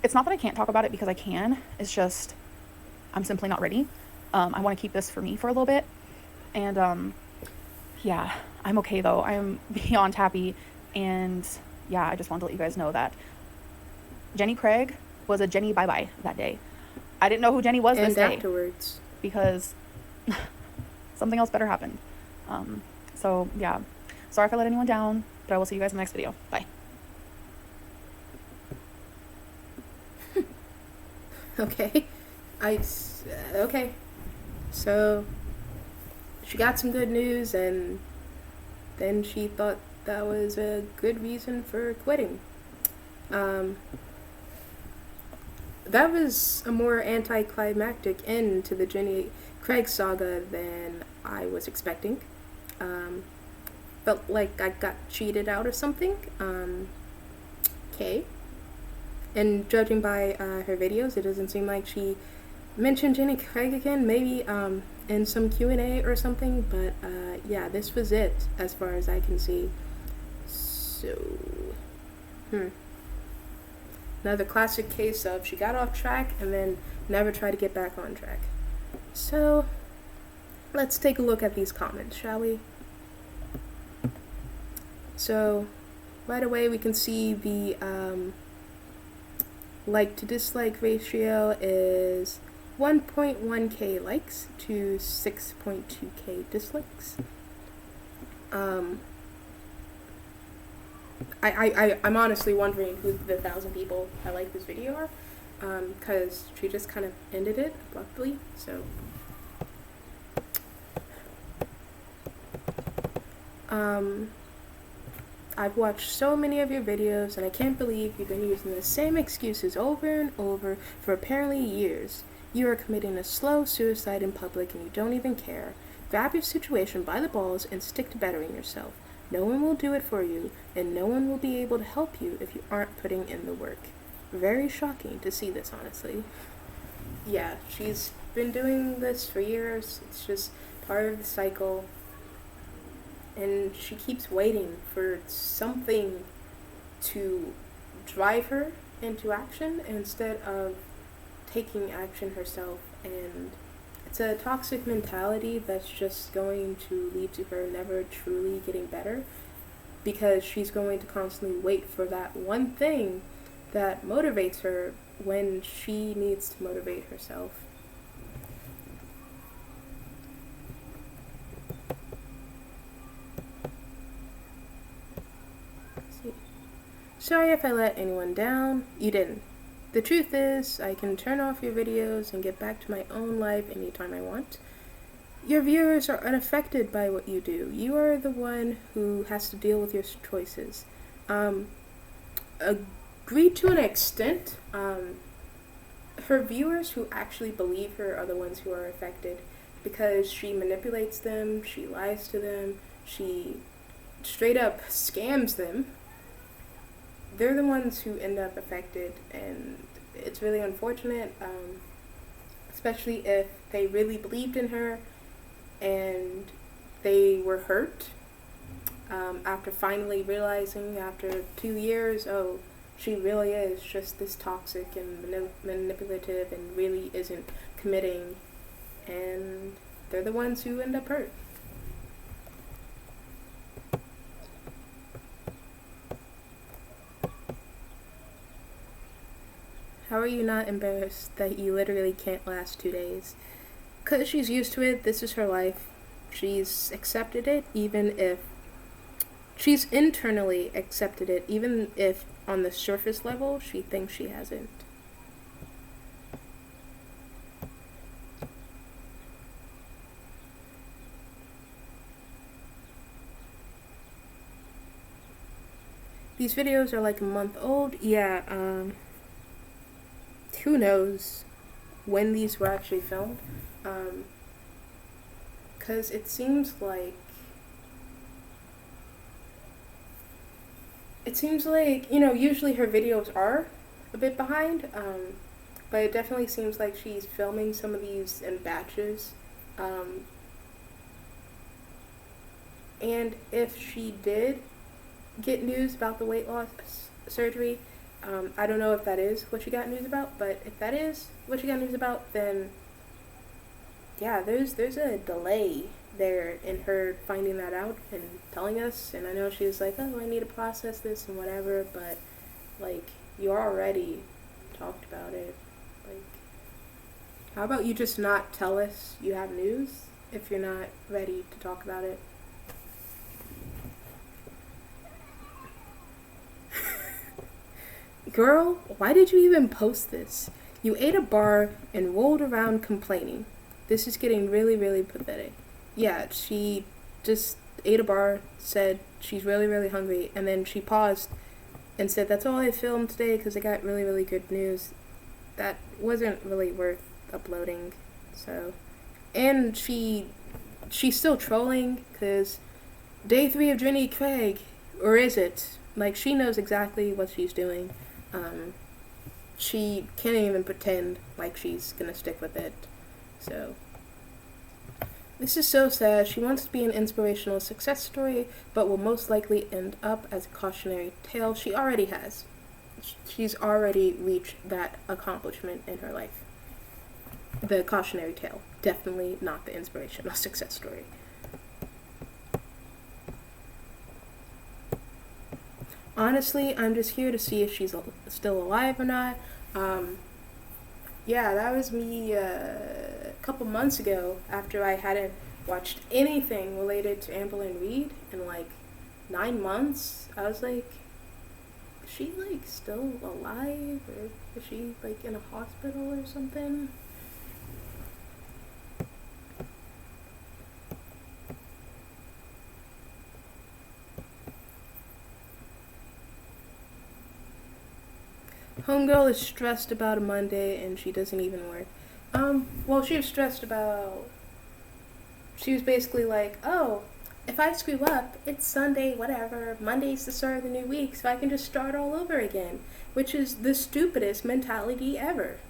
It's not that I can't talk about it, because I can. It's just I'm simply not ready. I want to keep this for me for a little bit. And yeah, I'm okay though. I am beyond happy. And yeah, I just wanted to let you guys know that Jenny Craig was a Jenny bye-bye that day. I didn't know who Jenny was this day. And afterwards. Because something else better happened. So yeah, sorry if I let anyone down, but I will see you guys in the next video. Bye. Okay. Okay. So she got some good news, and then she thought that was a good reason for quitting. Um, that was a more anticlimactic end to the Jenny Craig saga than I was expecting. Um, Felt like I got cheated out or something. Okay. And judging by her videos, it doesn't seem like she mentioned Jenny Craig again. Maybe in some Q&A or something. But yeah, this was it as far as I can see. So, hmm. Another classic case of she got off track and then never tried to get back on track. So, let's take a look at these comments, shall we? So, right away we can see the like to dislike ratio is 1.1k likes to 6.2k dislikes. I'm honestly wondering who the 1,000 people that like this video are, because she just kind of ended it abruptly. So, I've watched so many of your videos, and I can't believe you've been using the same excuses over and over for apparently years. You are committing a slow suicide in public, and you don't even care. Grab your situation by the balls and stick to bettering yourself. No one will do it for you, and no one will be able to help you if you aren't putting in the work. Very shocking to see this, honestly. Yeah, she's been doing this for years. It's just part of the cycle. And she keeps waiting for something to drive her into action instead of taking action herself. And it's a toxic mentality that's just going to lead to her never truly getting better, because she's going to constantly wait for that one thing that motivates her when she needs to motivate herself. Sorry if I let anyone down. You didn't. The truth is, I can turn off your videos and get back to my own life anytime I want. Your viewers are unaffected by what you do. You are the one who has to deal with your choices. Agreed to an extent. Her viewers who actually believe her are the ones who are affected, because she manipulates them, she lies to them, she straight up scams them. They're the ones who end up affected, and it's really unfortunate, especially if they really believed in her and they were hurt after finally realizing after 2 years, oh, she really is just this toxic and manipulative and really isn't committing, and they're the ones who end up hurt. How are you not embarrassed that you literally can't last 2 days? Because she's used to it, this is her life. She's accepted it, even if she's internally accepted it, even if on the surface level she thinks she hasn't. These videos are like a month old. Yeah, who knows when these were actually filmed. Because it seems like usually her videos are a bit behind, but it definitely seems like she's filming some of these in batches. And if she did get news about the weight loss surgery, I don't know if that is what she got news about, but if that is what she got news about, then yeah, there's a delay there in her finding that out and telling us. And I know she was like, oh, I need to process this and whatever, but like, you already talked about it. Like, how about you just not tell us you have news if you're not ready to talk about it? Girl, why did you even post this? You ate a bar and rolled around complaining. This is getting really, really pathetic. Yeah, she just ate a bar, said she's really, really hungry, and then she paused and said, "That's all I filmed today because I got really, really good news." That wasn't really worth uploading. So, and she's still trolling because day 3 of Jenny Craig, or is it? Like, she knows exactly what she's doing. Um, she can't even pretend like she's gonna stick with it. So, this is so sad. She wants to be an inspirational success story, but will most likely end up as a cautionary tale. She already has. She's already reached that accomplishment in her life. The cautionary tale. Definitely not the inspirational success story. Honestly, I'm just here to see if she's still alive or not. Um, yeah, that was me a couple months ago after I hadn't watched anything related to Amberlynn Reed in like 9 months. I was like, is she like still alive, or is she like in a hospital or something? Homegirl is stressed about a Monday and she doesn't even work. Well, she was stressed about. She was basically like, oh, if I screw up, it's Sunday, whatever. Monday's the start of the new week, so I can just start all over again. Which is the stupidest mentality ever.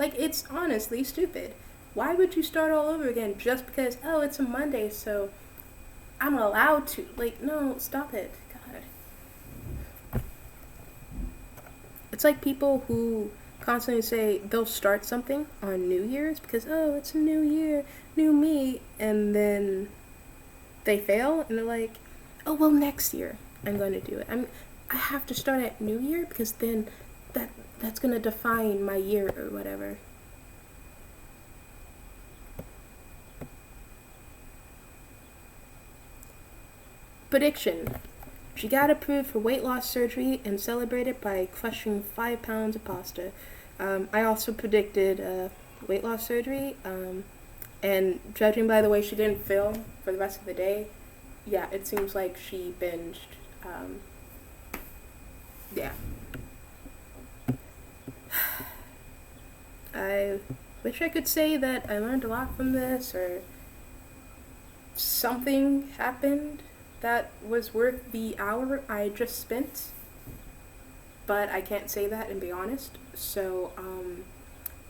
Like, it's honestly stupid. Why would you start all over again just because, oh, it's a Monday, so I'm allowed to? Like, no, stop it. God. It's like people who constantly say they'll start something on New Year's because, oh, it's a new year, new me, and then they fail and they're like, oh, well, next year I'm going to do it. I have to start at New Year because then that's going to define my year or whatever. Prediction. She got approved for weight loss surgery and celebrated by crushing 5 pounds of pasta. I also predicted weight loss surgery, and judging by the way she didn't film for the rest of the day, yeah, it seems like she binged. Yeah. I wish I could say that I learned a lot from this, or something happened that was worth the hour I just spent, but I can't say that and be honest. So,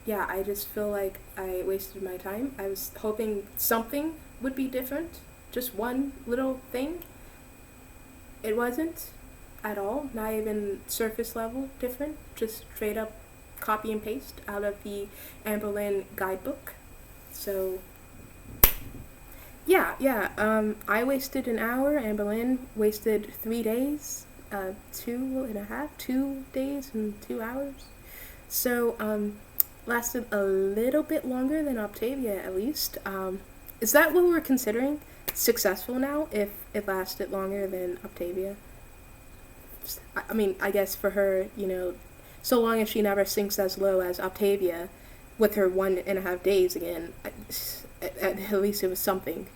yeah, I just feel like I wasted my time. I was hoping something would be different, just one little thing. It wasn't at all, not even surface level different, just straight up copy and paste out of the Amberlynn guidebook. So, yeah, I wasted an hour, Amberlynn wasted 3 days, 2 days and 2 hours. So, lasted a little bit longer than Octavia, at least. Is that what we're considering successful now, if it lasted longer than Octavia? I mean, I guess for her, so long as she never sinks as low as Octavia with her 1.5 days again, at least it was something.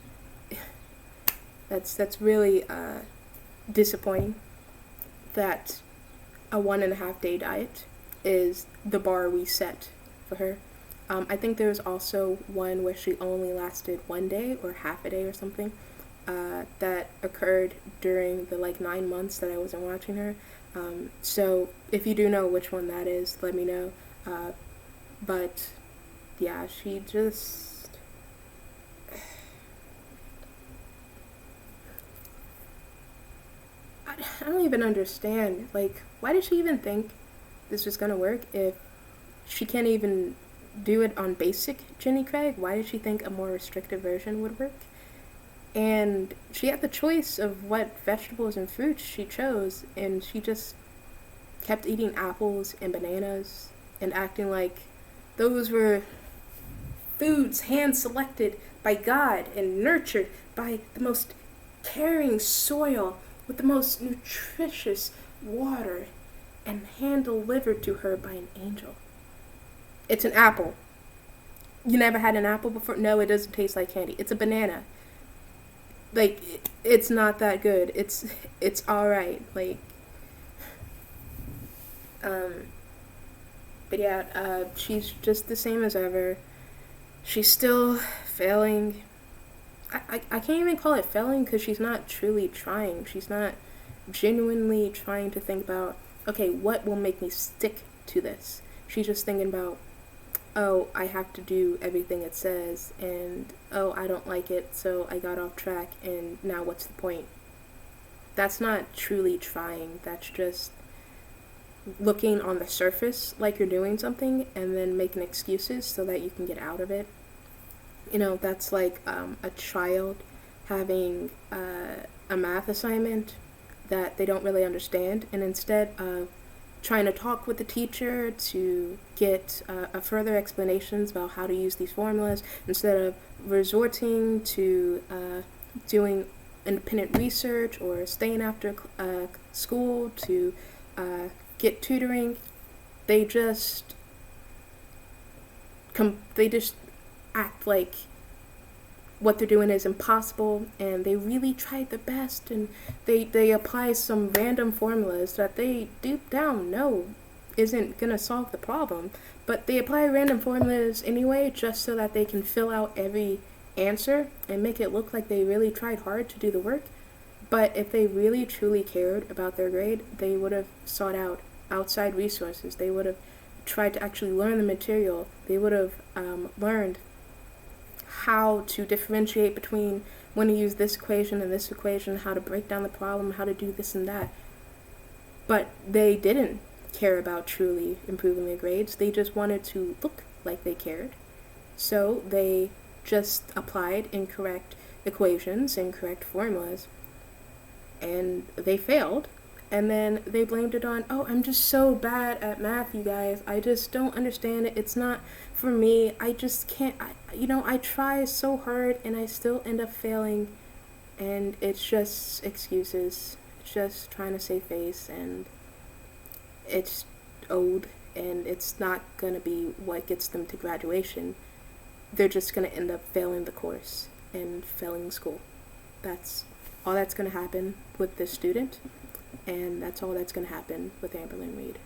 That's really disappointing that a 1.5 day diet is the bar we set for her. I think there was also one where she only lasted 1 day or half a day or something that occurred during the 9 months that I wasn't watching her. So if you do know which one that is, let me know. But yeah, she just... I don't even understand. Why did she even think this was gonna work if she can't even do it on basic Jenny Craig? Why did she think a more restrictive version would work? And she had the choice of what vegetables and fruits she chose, and she just kept eating apples and bananas and acting like those were foods hand-selected by God and nurtured by the most caring soil with the most nutritious water and hand-delivered to her by an angel. It's an apple. You never had an apple before? No, it doesn't taste like candy. It's a banana. Like, it's not that good. It's all right. Like, um, but yeah, she's just the same as ever. She's still failing. I can't even call it failing because she's not truly trying. She's not genuinely trying to think about, okay, what will make me stick to this? She's just thinking about, oh, I have to do everything it says, and oh, I don't like it, so I got off track, and now what's the point? That's not truly trying. That's just looking on the surface like you're doing something and then making excuses so that you can get out of it. You know, that's like a child having a math assignment that they don't really understand, and instead of trying to talk with the teacher to get a further explanations about how to use these formulas, instead of resorting to doing independent research or staying after school to get tutoring, they just they just act like what they're doing is impossible, and they really tried their best, and they apply some random formulas that they deep down know isn't gonna solve the problem, but they apply random formulas anyway just so that they can fill out every answer and make it look like they really tried hard to do the work. But if they really truly cared about their grade, they would have sought out outside resources. They would have tried to actually learn the material. They would have learned how to differentiate between when to use this equation and this equation, how to break down the problem, how to do this and that. But they didn't care about truly improving their grades. They just wanted to look like they cared. So they just applied incorrect equations, incorrect formulas, and they failed. And then they blamed it on, oh, I'm just so bad at math, you guys. I just don't understand it. It's not for me. I just can't, I try so hard and I still end up failing. And it's just excuses. It's just trying to save face, and it's old, and it's not going to be what gets them to graduation. They're just going to end up failing the course and failing school. That's all that's going to happen with this student, and that's all that's going to happen with Amberlyn Reed.